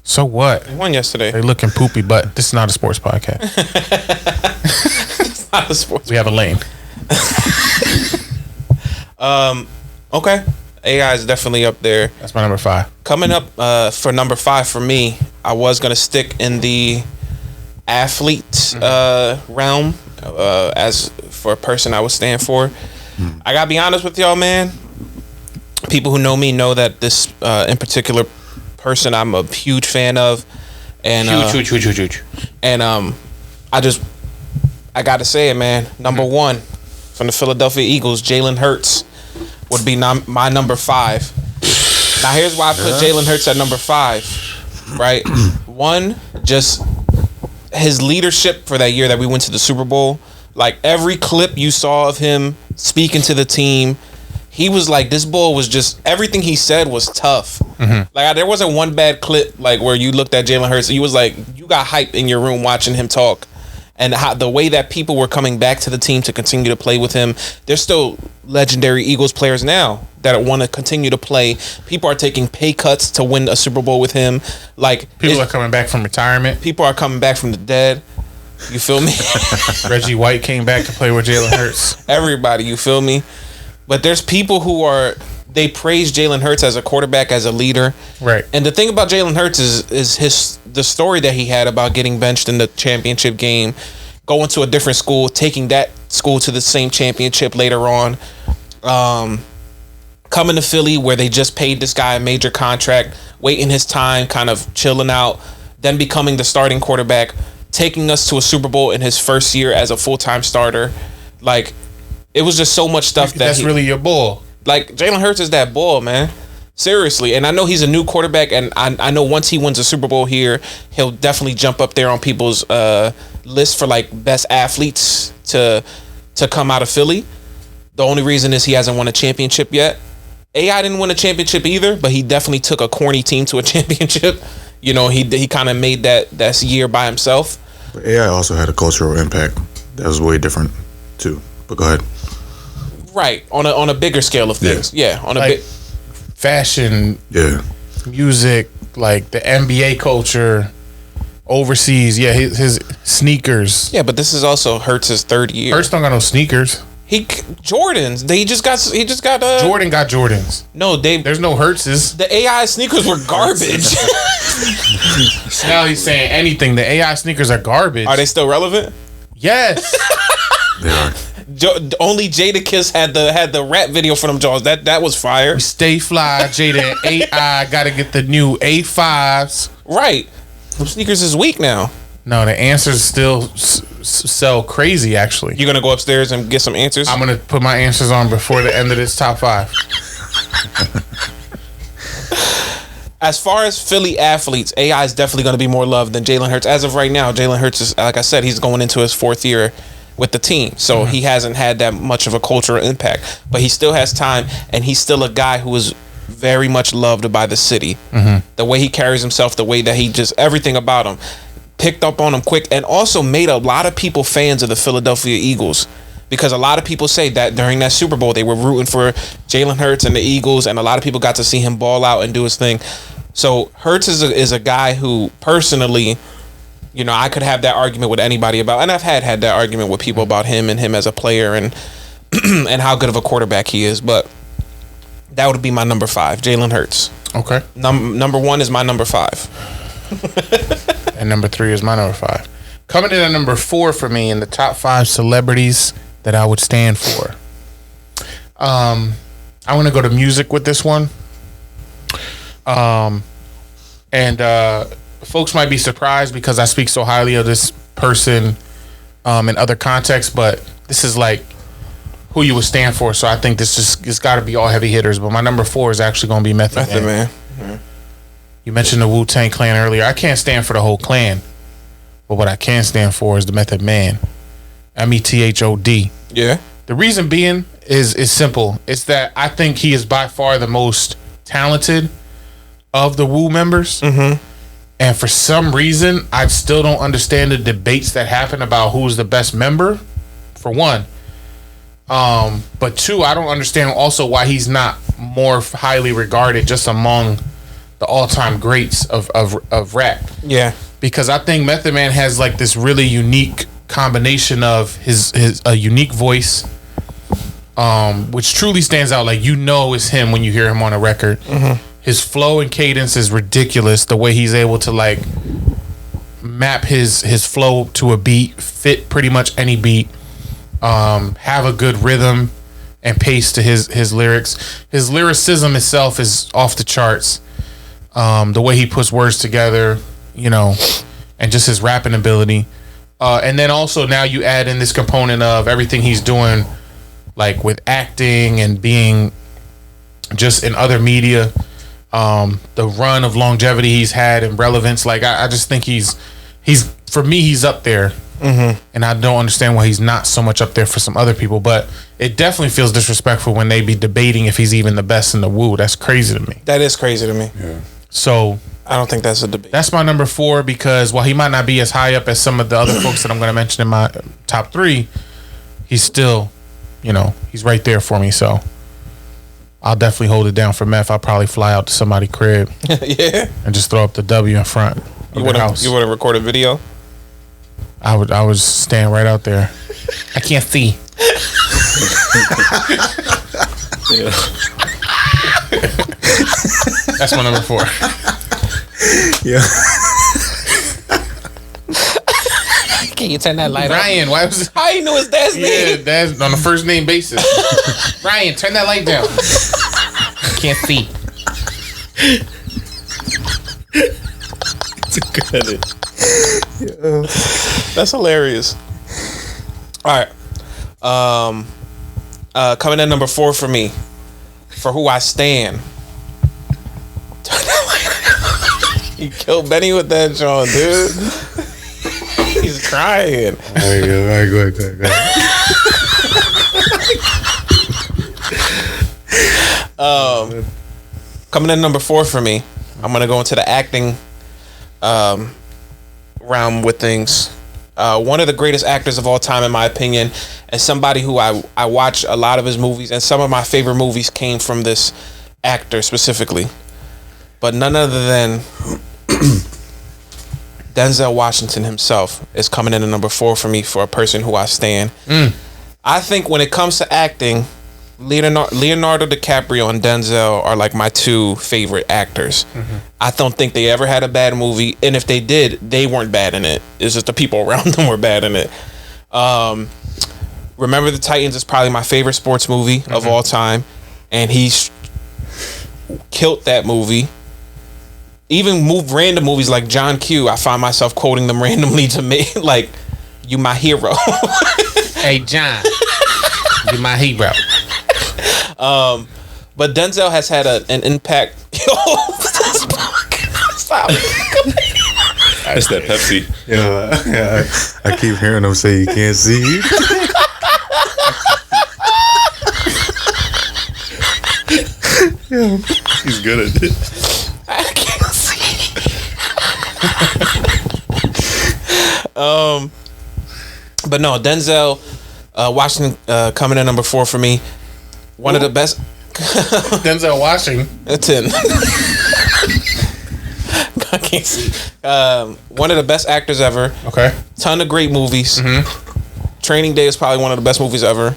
So what? They won yesterday. They looking poopy, but this is not a sports podcast. It's not a sports. We have a lane. Okay. AI is definitely up there. That's my number 5. Coming up for number 5 for me, I was going to stick in the athlete realm as for a person I would stand for. I got to be honest with y'all, man. People who know me know that this in particular person I'm a huge fan of. And Huge. And I got to say it, man. Number 1 from the Philadelphia Eagles, Jalen Hurts would be my number 5. Now here's why I put Jalen Hurts at number 5. Right, 1, just his leadership for that year that we went to the Super Bowl. Like every clip you saw of him speaking to the team, he was like, this bull was just, everything he said was tough. Like there wasn't one bad clip like where you looked at Jalen Hurts and you was like, you got hype in your room watching him talk. And how the way that people were coming back to the team to continue to play with him. There's still legendary Eagles players now that want to continue to play. People are taking pay cuts to win a Super Bowl with him. Like People are coming back from retirement. People are coming back from the dead. You feel me? Reggie White came back to play with Jalen Hurts. Everybody, you feel me? But there's people they praise Jalen Hurts as a quarterback, as a leader. Right. And the thing about Jalen Hurts is the story that he had about getting benched in the championship game, going to a different school, taking that school to the same championship later on, coming to Philly where they just paid this guy a major contract, waiting his time, kind of chilling out, then becoming the starting quarterback, taking us to a Super Bowl in his first year as a full-time starter. Like, it was just so much stuff That's really your bull. Like, Jalen Hurts is that bull, man. Seriously. And I know he's a new quarterback, and I know once he wins a Super Bowl here, he'll definitely jump up there on people's list for, like, best athletes to come out of Philly. The only reason is he hasn't won a championship yet. AI didn't win a championship either, but he definitely took a corny team to a championship. You know, he kind of made that year by himself. But AI also had a cultural impact that was way different too. But go ahead. Right, on a bigger scale of things. Yeah, on a like big fashion, music, like the NBA culture, overseas. Yeah, his sneakers. Yeah, but this is also Hurts' third year. Hurts don't got no sneakers. Jordans. He just got Jordan got Jordans. No, there's no Hurtses. The AI sneakers were garbage. Now he's saying anything. The AI sneakers are garbage. Are they still relevant? Yes. They are. Only Jadakiss had the rap video for them Jaws. That was fire. Stay fly, Jada and AI gotta get the new A5s. Right. Them sneakers is weak now. No, the answers still sell crazy, actually. You gonna go upstairs and get some answers? I'm gonna put my answers on before the end of this top 5. As far as Philly athletes, AI is definitely going to be more loved than Jalen Hurts. As of right now, Jalen Hurts is, like I said, he's going into his 4th year with the team. So he hasn't had that much of a cultural impact. But he still has time, and he's still a guy who is very much loved by the city. The way he carries himself, the way that he just, everything about him, picked up on him quick, and also made a lot of people fans of the Philadelphia Eagles. Because a lot of people say that during that Super Bowl, they were rooting for Jalen Hurts and the Eagles, and a lot of people got to see him ball out and do his thing. So Hurts is a guy who, personally, you know, I could have that argument with anybody about, and I've had that argument with people about him and him as a player and and how good of a quarterback he is. But that would be my number 5, Jalen Hurts. Okay. Number 1 is my number 5. And number 3 is my number 5. Coming in at number 4 for me in the top 5 celebrities that I would stand for. I'm gonna go to music with this one. And folks might be surprised because I speak so highly of this person in other contexts, but this is like who you would stand for. So I think it's got to be all heavy hitters. But my number 4 is actually going to be Method Man. You mentioned the Wu-Tang Clan earlier. I can't stand for the whole clan, but what I can stand for is the Method Man. METHOD. Yeah. The reason being is simple. It's that I think he is by far the most talented of the Wu members. And for some reason, I still don't understand the debates that happen about who's the best member, for one. But 2, I don't understand also why he's not more highly regarded just among the all-time greats of rap. Yeah. Because I think Method Man has like this really unique combination of his unique voice, which truly stands out. Like, you know it's him when you hear him on a record. His flow and cadence is ridiculous. The way he's able to like map his flow to a beat, fit pretty much any beat, have a good rhythm and pace to his lyrics. His lyricism itself is off the charts. The way he puts words together, you know, and just his rapping ability. And then also now you add in this component of everything he's doing, like with acting and being just in other media. The run of longevity he's had and relevance, like I just think he's for me he's up there, and I don't understand why he's not so much up there for some other people. But it definitely feels disrespectful when they be debating if he's even the best in the Wu. That's crazy to me. That is crazy to me. Yeah. So I don't think that's a debate. That's my number 4 because while he might not be as high up as some of the other folks that I'm going to mention in my top 3, he's still, you know, he's right there for me. So I'll definitely hold it down for Meth. I'll probably fly out to somebody's crib. Yeah. And just throw up the W in front of the house. You want to record a video? I would stand right out there. I can't see. That's my number 4. Yeah. Can you turn that light Ryan, why was it? How you know his dad's name? Yeah, that's on a first name basis. Ryan, turn that light down. Can't see. It's a good edit. That's hilarious. All right. Coming in number 4 for me, for who I stand. Turn that light down. You killed Benny with that, John, dude. He's crying. All right, go ahead. Coming in number 4 for me, I'm gonna go into the acting realm with things. One of the greatest actors of all time, in my opinion, and somebody who I watch a lot of his movies, and some of my favorite movies came from this actor specifically, but none other than Denzel Washington himself is coming in at number 4 for me, for a person who I stand. I think when it comes to acting, Leonardo DiCaprio and Denzel are like my 2 favorite actors. I don't think they ever had a bad movie, and if they did, they weren't bad in it. It's just the people around them were bad in it. Remember the Titans is probably my favorite sports movie of all time, and he's killed that movie. Even random movies like John Q, I find myself quoting them randomly to me, like, "You my hero." Hey, John, you my hero. But Denzel has had an impact. Stop. That's that Pepsi. Yeah, I keep hearing him say you can't see. He's good at it. I can't see. But no, Denzel Washington coming in number 4 for me. One of the best. Denzel Washington. 10. I can't see. One of the best actors ever. Okay. Ton of great movies. Training Day is probably one of the best movies ever.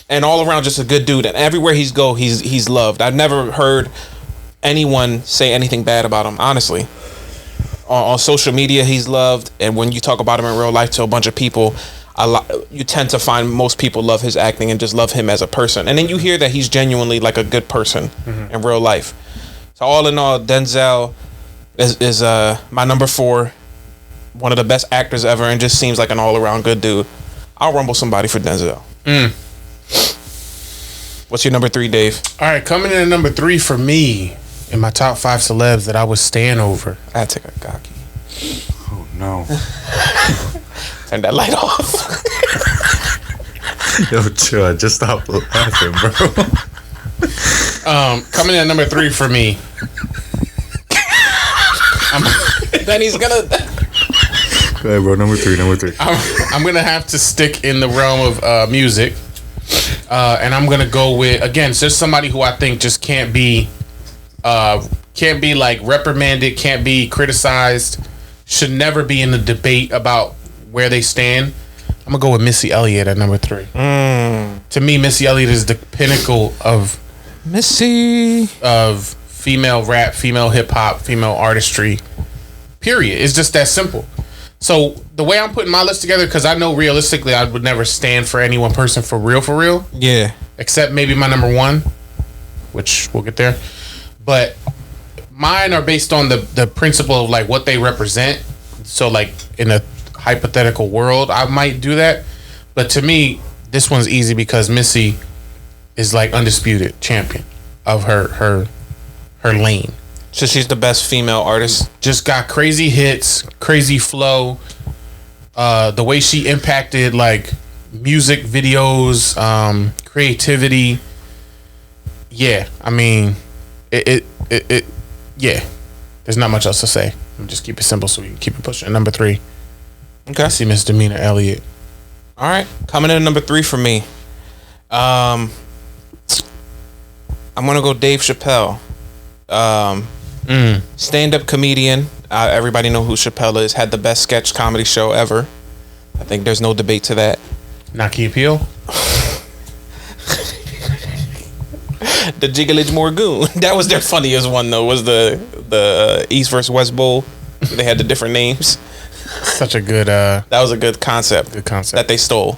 And all around just a good dude. And everywhere he's go, he's loved. I've never heard anyone say anything bad about him, honestly. On social media, he's loved. And when you talk about him in real life to a bunch of people, you tend to find most people love his acting and just love him as a person. And then you hear that he's genuinely like a good person in real life. So all in all, Denzel is my number 4. One of the best actors ever, and just seems like an all-around good dude. I'll rumble somebody for Denzel. What's your number 3, Dave? All right, coming in at number 3 for me in my top 5 celebs that I would stand over. I take a cocky. Oh no! Turn that light off. Yo, chill. Just stop laughing, bro. Coming in at number 3 for me. Then he's gonna. Go ahead, bro. Number 3. I'm gonna have to stick in the realm of music, and I'm gonna go with, again, just somebody who I think just can't be like reprimanded, can't be criticized, should never be in the debate about where they stand. I'm gonna go with Missy Elliott at number 3. To me, Missy Elliott is the pinnacle of female rap, female hip hop, female artistry. Period. It's just that simple. So the way I'm putting my list together, because I know realistically I would never stand for any one person for real. Yeah. Except maybe my number 1, which we'll get there. But mine are based on the principle of like what they represent. So like in a hypothetical world, I might do that. But to me, this one's easy because Missy is like undisputed champion of her lane. So she's the best female artist. Just got crazy hits, crazy flow. The way she impacted like music videos, creativity. Yeah, I mean, it. Yeah, there's not much else to say. Just keep it simple so we can keep it pushing. Number 3. Okay. I see Miss Demeanor Elliott. All right, coming in at number 3 for me. I'm gonna go Dave Chappelle. Stand-up comedian. Everybody know who Chappelle is. Had the best sketch comedy show ever. I think there's no debate to that. Not Key and Peele. The Jigglage Morgoon. That was their funniest one though. Was the East versus West Bowl. They had the different names. Such a good. That was a good concept. Good concept that they stole.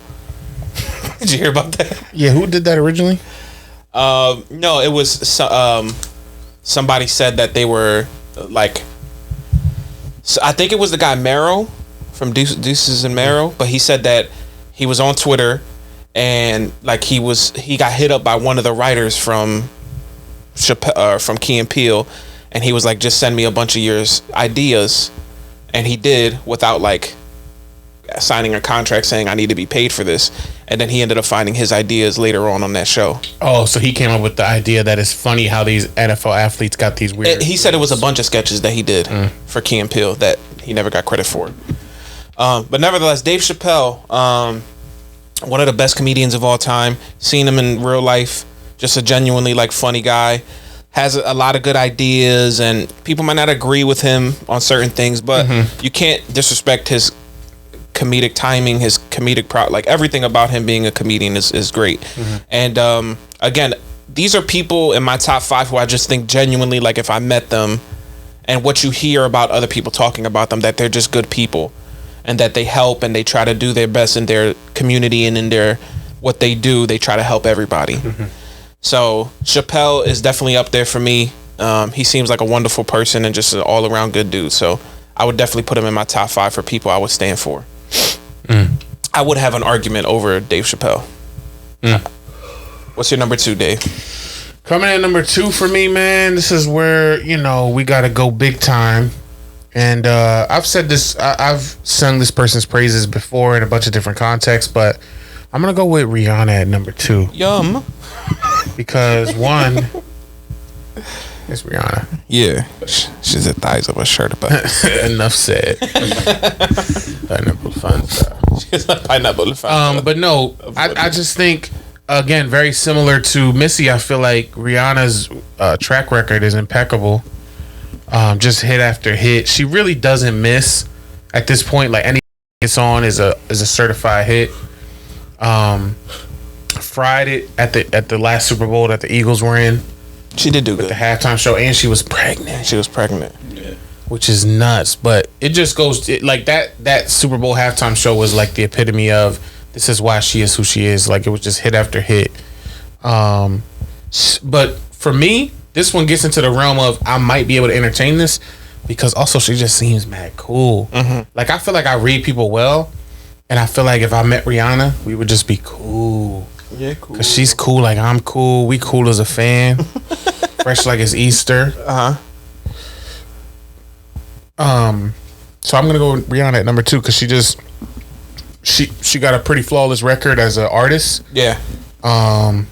Did you hear about that? Yeah, who did that originally? No, it was somebody said that they were like. So I think it was the guy Mero from Deuces and Mero, but he said that he was on Twitter and like he got hit up by one of the writers from from Key and Peele, and he was like, just send me a bunch of your ideas, and he did without like signing a contract saying I need to be paid for this, and then he ended up finding his ideas later on that show. Oh, so he came up with the idea that it's funny how these NFL athletes got these weird. He said it was a bunch of sketches that he did for Key and Peele that he never got credit for. But nevertheless, Dave Chappelle, one of the best comedians of all time. Seen him in real life, just a genuinely like funny guy. Has a lot of good ideas, and people might not agree with him on certain things, but you can't disrespect his comedic timing, his comedic like everything about him being a comedian is great. And again, these are people in my top 5 who I just think genuinely, like if I met them and what you hear about other people talking about them, that they're just good people and that they help and they try to do their best in their community and in their what they do, they try to help everybody. So Chappelle is definitely up there for me. He seems like a wonderful person and just an all-around good dude, so I would definitely put him in my top 5 for people I would stand for. I would have an argument over Dave Chappelle. What's your number 2, Dave? Coming in number 2 for me, man. This is where we got to go big time. And I've said this. I've sung this person's praises before in a bunch of different contexts, but I'm gonna go with Rihanna at number 2. Yum. Because one, it's Rihanna. Yeah, she's the thighs of a shirt, but enough said. Pineapple Fanta. She's a pineapple Fanta. But no, I just think again very similar to Missy. I feel like Rihanna's track record is impeccable. Just hit after hit. She really doesn't miss at this point. Like any it's on is a certified hit. Fried it at the last Super Bowl that the Eagles were in. She did do with good. The halftime show, and she was pregnant. Yeah. Which is nuts. But it just goes like that Super Bowl halftime show was like the epitome of this is why she is who she is. Like it was just hit after hit. But for me, this one gets into the realm of I might be able to entertain this because also she just seems mad cool. Like I feel like I read people well, and I feel like if I met Rihanna, we would just be cool. Yeah, cool. Cause she's cool, like I'm cool. We cool as a fan. Fresh like it's Easter. So I'm gonna go with Rihanna at number 2 because she got a pretty flawless record as an artist. Yeah. And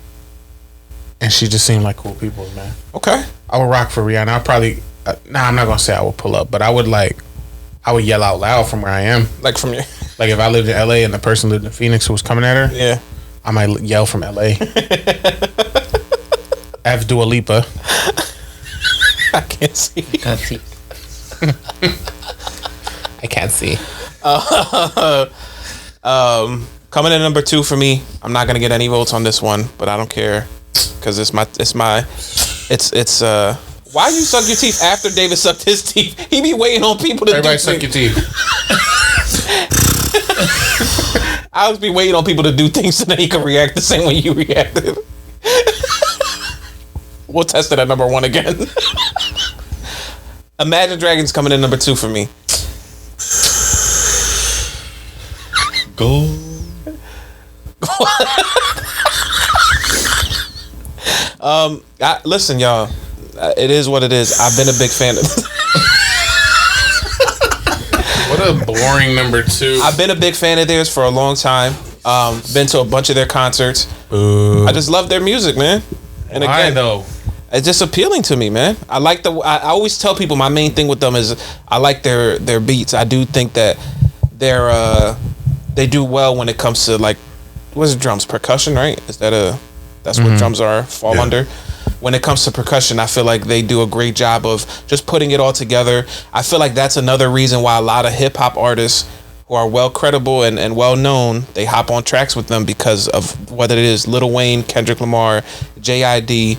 she just seemed like cool people, man. Okay. I would rock for Rihanna. I probably I'm not gonna say I would pull up, but I would yell out loud from where I am. Like from your like if I lived in LA and the person lived in Phoenix who was coming at her. Yeah. I might yell from LA. F Dua Lipa. I can't see. I can't see. Coming in number 2 for me. I'm not gonna get any votes on this one, but I don't care because it's why you suck your teeth after David sucked his teeth? He be waiting on people to everybody suck your teeth. I always be waiting on people to do things so that he can react the same way you reacted. We'll test it at number 1 again. Imagine Dragons coming in number 2 for me. Go. Listen, y'all. It is what it is. I've been a big fan of. What a boring number 2. I've been a big fan of theirs for a long time. Been to a bunch of their concerts. I just love their music, man. And why, again, though? It's just appealing to me, man. I like I always tell people my main thing with them is I like their beats. I do think that they do well when it comes to like what's drums, percussion, right? Is that That's what drums fall under. When it comes to percussion, I feel like they do a great job of just putting it all together. I feel like that's another reason why a lot of hip hop artists who are well credible and well known, they hop on tracks with them because of whether it is Lil Wayne, Kendrick Lamar, J.I.D.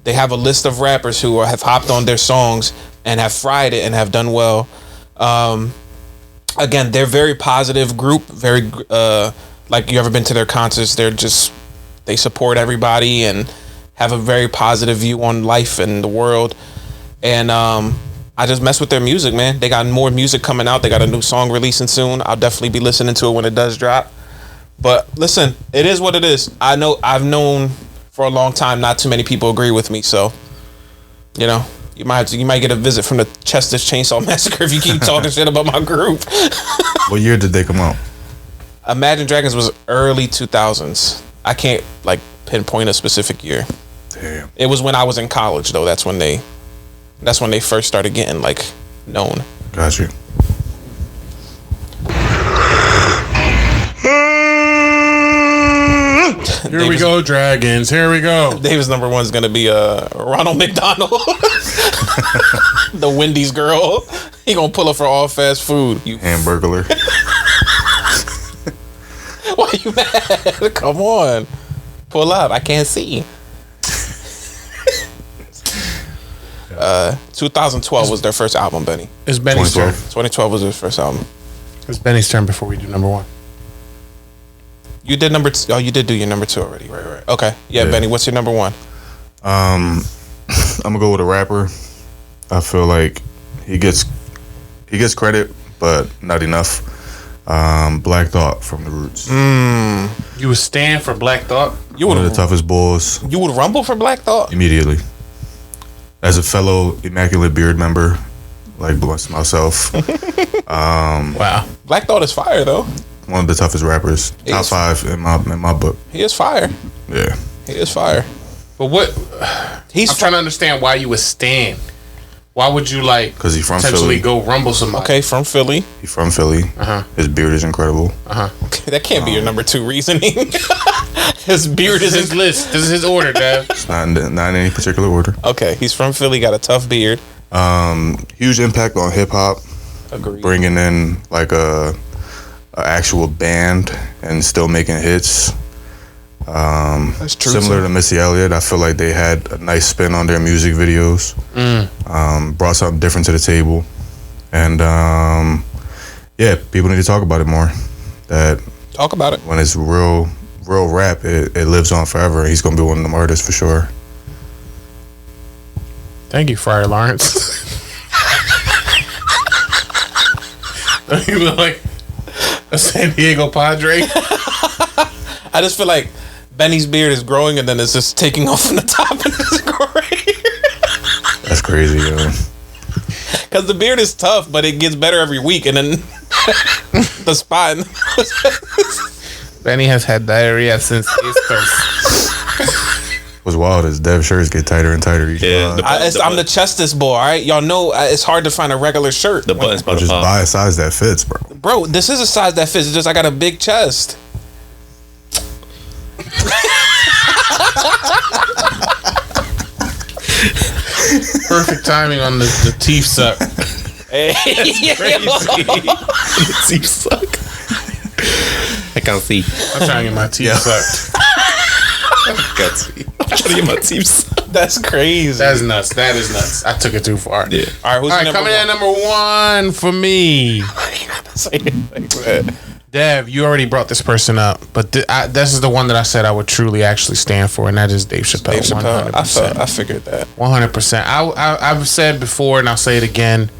They have a list of rappers who have hopped on their songs and have fried it and have done well. Again, they're very positive group, very like you ever been to their concerts, they support everybody and have a very positive view on life and the world. And I just mess with their music, man. They got more music coming out. They got a new song releasing soon. I'll definitely be listening to it when it does drop. But listen, it is what it is. I know I've known for a long time not too many people agree with me, so you know, you might get a visit from the Chestas Chainsaw Massacre if you keep talking shit about my group. What year did they come out? Imagine Dragons was early 2000s. I can't like pinpoint a specific year. Damn. It was when I was in college though. That's when they first started getting like known. Got you. Here we go, Dragons. Here we go. David's number one is gonna be Ronald McDonald, the Wendy's girl. He gonna pull up for all fast food. You Hamburglar. Why you mad? Come on, pull up. I can't see. 2012 was their first album, Benny. It's Benny's turn. 2012 was their first album. It's Benny's turn before we do number one. You did number two. Oh, you did do your number two already. Right. Okay. Yeah, Benny, what's your number one? I'm gonna go with a rapper. I feel like he gets credit, but not enough. Black Thought from the Roots. You would stand for Black Thought? One of the toughest bulls. You would rumble for Black Thought? Immediately. As a fellow Immaculate Beard member, like myself. Wow. Black Thought is fire though. One of the toughest rappers. Top 5 in my book. He is fire. Yeah. He is fire. But what? I'm trying to understand why you would stand. Why would you like? Because he's from potentially Philly. go rumble somebody? Okay, from Philly. He's from Philly. His beard is incredible. Okay, that can't be your number two reasoning. His beard is his list. This is his order, Dev. It's not in any particular order. Okay, he's from Philly. Got a tough beard. Huge impact on hip hop. Agreed. Bringing in like a actual band and still making hits. That's true. Similar to Missy Elliott, I feel like they had a nice spin on their music videos. Brought something different to the table, and yeah, people need to talk about it more. Talk about it. When it's real rap, it lives on forever. He's gonna be one of them artists for sure. Thank you, Friar Lawrence. You look like a San Diego Padre. I just feel like Benny's beard is growing and then it's just taking off from the top and it's growing. That's crazy, yo. Because the beard is tough, but it gets better every week, and then the spot. Benny has had diarrhea since Easter. What's wild is Dev's shirts get tighter and tighter each month. I'm the Chestas boy, all right? Y'all know it's hard to find a regular shirt. The buttons about to Just pop. buy a size that fits, bro. Bro, this is a size that fits. It's just I got a big chest. Perfect timing on the teeth suck. Hey, Teeth suck. I can't see. I'm trying to get my teeth sucked. I can't see. I'm trying to get my teeth sucked. That's crazy. That's nuts. That is nuts. I took it too far. Yeah. All right, who's All right, number coming in one? at number one for me. Say it like that. Dev, you already brought this person up, but this is the one that I said I would truly actually stand for, and that is Dave Chappelle. Dave Chappelle. 100%. I figured that. 100%. I've said before, and I'll say it again.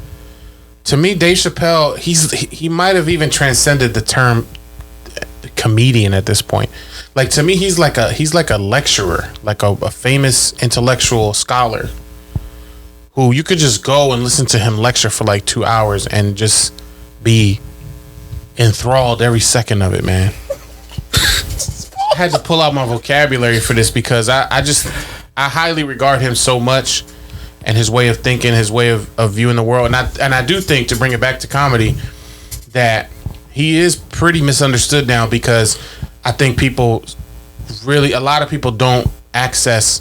To me, Dave Chappelle, he might have even transcended the term comedian at this point. Like, to me, he's like a lecturer, like a famous intellectual scholar who you could just go and listen to him lecture for like 2 hours and just be enthralled every second of it, man. I had to pull out my vocabulary for this because I highly regard him so much, and his way of thinking, his way of viewing the world, and I do think, to bring it back to comedy, that he is pretty misunderstood now, because I think a lot of people don't access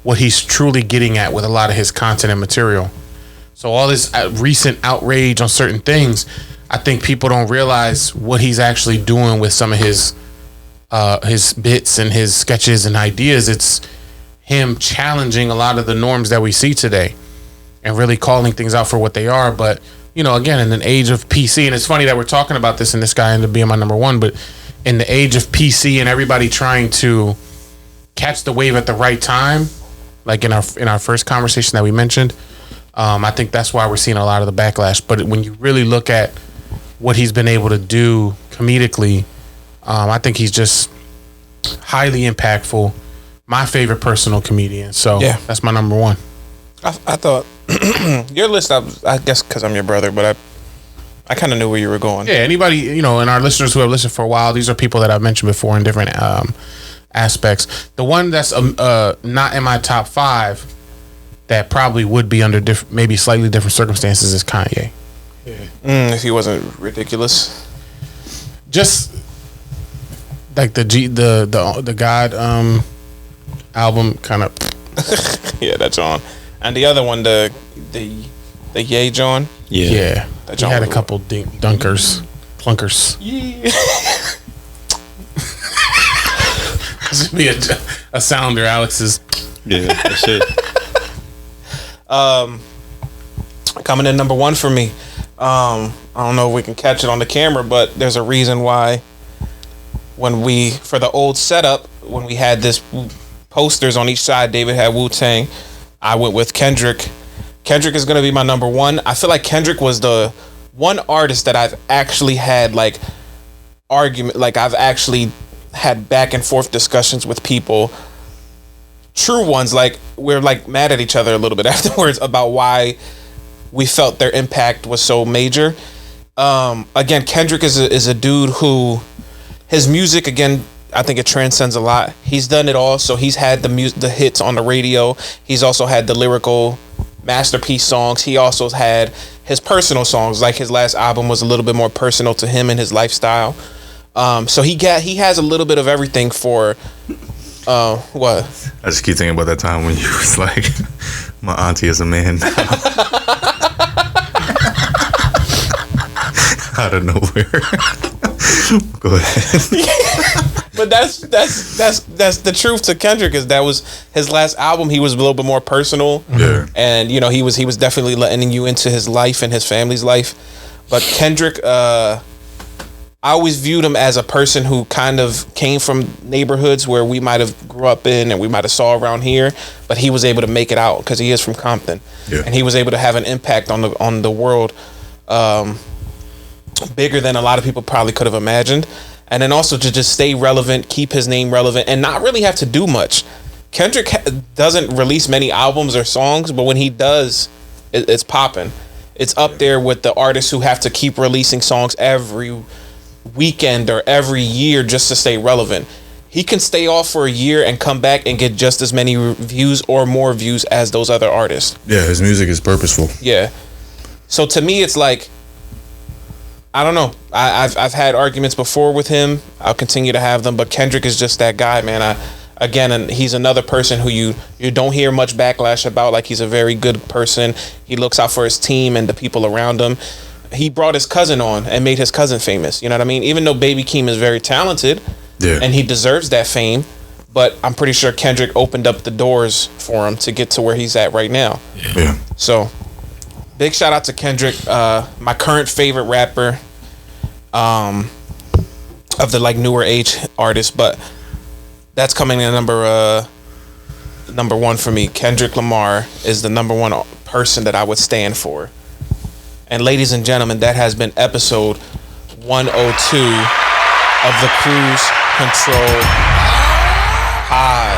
what he's truly getting at with a lot of his content and material. So all this recent outrage on certain things, I think people don't realize what he's actually doing with some of his bits and his sketches and ideas. It's him challenging a lot of the norms that we see today and really calling things out for what they are. But, you know, again, in an age of PC, and it's funny that we're talking about this and this guy ended up being my number one, but in the age of PC and everybody trying to catch the wave at the right time, like in our first conversation that we mentioned, I think that's why we're seeing a lot of the backlash. But when you really look at what he's been able to do comedically, I think he's just highly impactful. My favorite personal comedian. So yeah, that's my number one. I thought your list, I guess because I'm your brother, but I kind of knew where you were going. Yeah, anybody, you know, and our listeners who have listened for a while, these are people that I've mentioned before in different aspects. The one that's not in my top 5 that probably would be under maybe slightly different circumstances is Kanye. Yeah. If he wasn't ridiculous. Just like the God album kind of. Yeah, that's on. And the other one, the Ye John. Yeah. He had a couple clunkers. Yeah. This would be a sounder, Alex's. Yeah, that's it. Coming in number 1 for me. I don't know if we can catch it on the camera, but there's a reason why for the old setup, when we had this posters on each side, David had Wu-Tang, I went with Kendrick. Kendrick is going to be my number 1. I feel like Kendrick was the one artist that I've actually had like I've actually had back and forth discussions with people, true ones, like we're like mad at each other a little bit afterwards about why we felt their impact was so major. Again, Kendrick is a dude who, his music, again, I think it transcends a lot. He's done it all. So he's had the hits on the radio. He's also had the lyrical masterpiece songs. He also had his personal songs. Like his last album was a little bit more personal to him and his lifestyle. So he has a little bit of everything for what? I just keep thinking about that time when you was like, my auntie is a man now. Out of nowhere. Go ahead. But that's the truth to Kendrick, is that was his last album. He was a little bit more personal. Yeah. And you know, he was definitely letting you into his life and his family's life. But Kendrick, I always viewed him as a person who kind of came from neighborhoods where we might have grew up in and we might have saw around here, but he was able to make it out because he is from Compton. Yeah. And he was able to have an impact on the world bigger than a lot of people probably could have imagined. And then also to just stay relevant, keep his name relevant, and not really have to do much. Kendrick doesn't release many albums or songs, but when he does, it's popping. It's up there with the artists who have to keep releasing songs every weekend or every year just to stay relevant. He can stay off for a year and come back and get just as many views or more views as those other artists. Yeah, his music is purposeful. Yeah. So to me, it's like, I don't know. I've had arguments before with him. I'll continue to have them, but Kendrick is just that guy, man. And he's another person who you don't hear much backlash about. Like, he's a very good person. He looks out for his team and the people around him. He brought his cousin on and made his cousin famous. You know what I mean? Even though Baby Keem is very talented, yeah, and he deserves that fame, but I'm pretty sure Kendrick opened up the doors for him to get to where he's at right now. Yeah. So, big shout out to Kendrick, my current favorite rapper, of the like newer age artists, but that's coming in number 1 for me. Kendrick Lamar is the number 1 person that I would stand for. And ladies and gentlemen, that has been episode 102 of the Cruise Control Pod.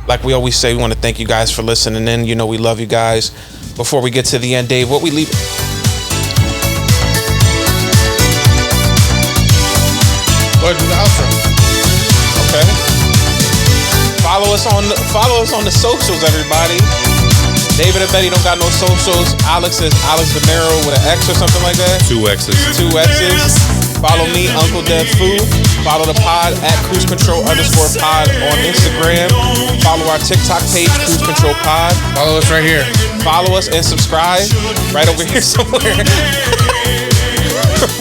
Like we always say, we want to thank you guys for listening in. You know we love you guys. Before we get to the end, Dave, what we leave? Go ahead and do the outro. Okay. Follow us on the socials, everybody. David and Betty don't got no socials. Alex is Alex DeMero with an X or something like that. 2 X's. 2 X's. Follow me, Uncle Dev Fu. Follow the pod at cruise_control_pod on Instagram. Follow our TikTok page, Cruise Control Pod. Follow us right here. Follow us and subscribe right over here somewhere.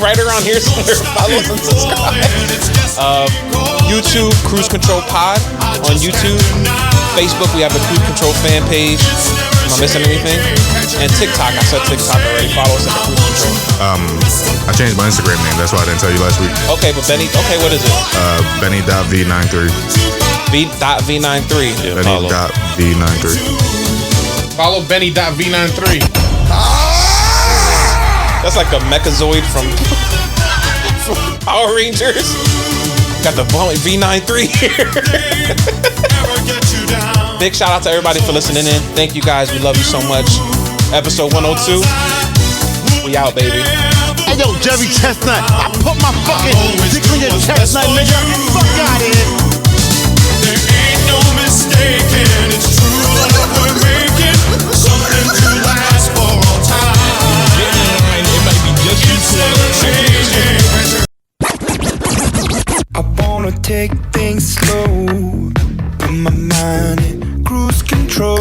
Right around here somewhere. Follow us and subscribe. YouTube, Cruise Control Pod on YouTube. Facebook, we have a Cruise Control fan page. Am I missing anything? And TikTok, I said TikTok already. Follow us at the Cruise Control. I changed my Instagram name. That's why I didn't tell you last week. Okay, but Benny. Okay, what is it? Benny.v93. V.V93. Yeah, Benny.v93. Follow Benny.v93. That's like a Mechazoid from Power Rangers. Got the V93 here. Big shout out to everybody for listening in. Thank you guys. We love you so much. Episode 102. We out, baby. Hey, yo, Jerry Chestnut. I put my fucking dick on your chestnut, nigga. Fuck out of here. There ain't no mistaking, it's true love we're making, something to last for all time. Get in line, it might be just you two on the line. I wanna take things slow, put my mind in cruise control.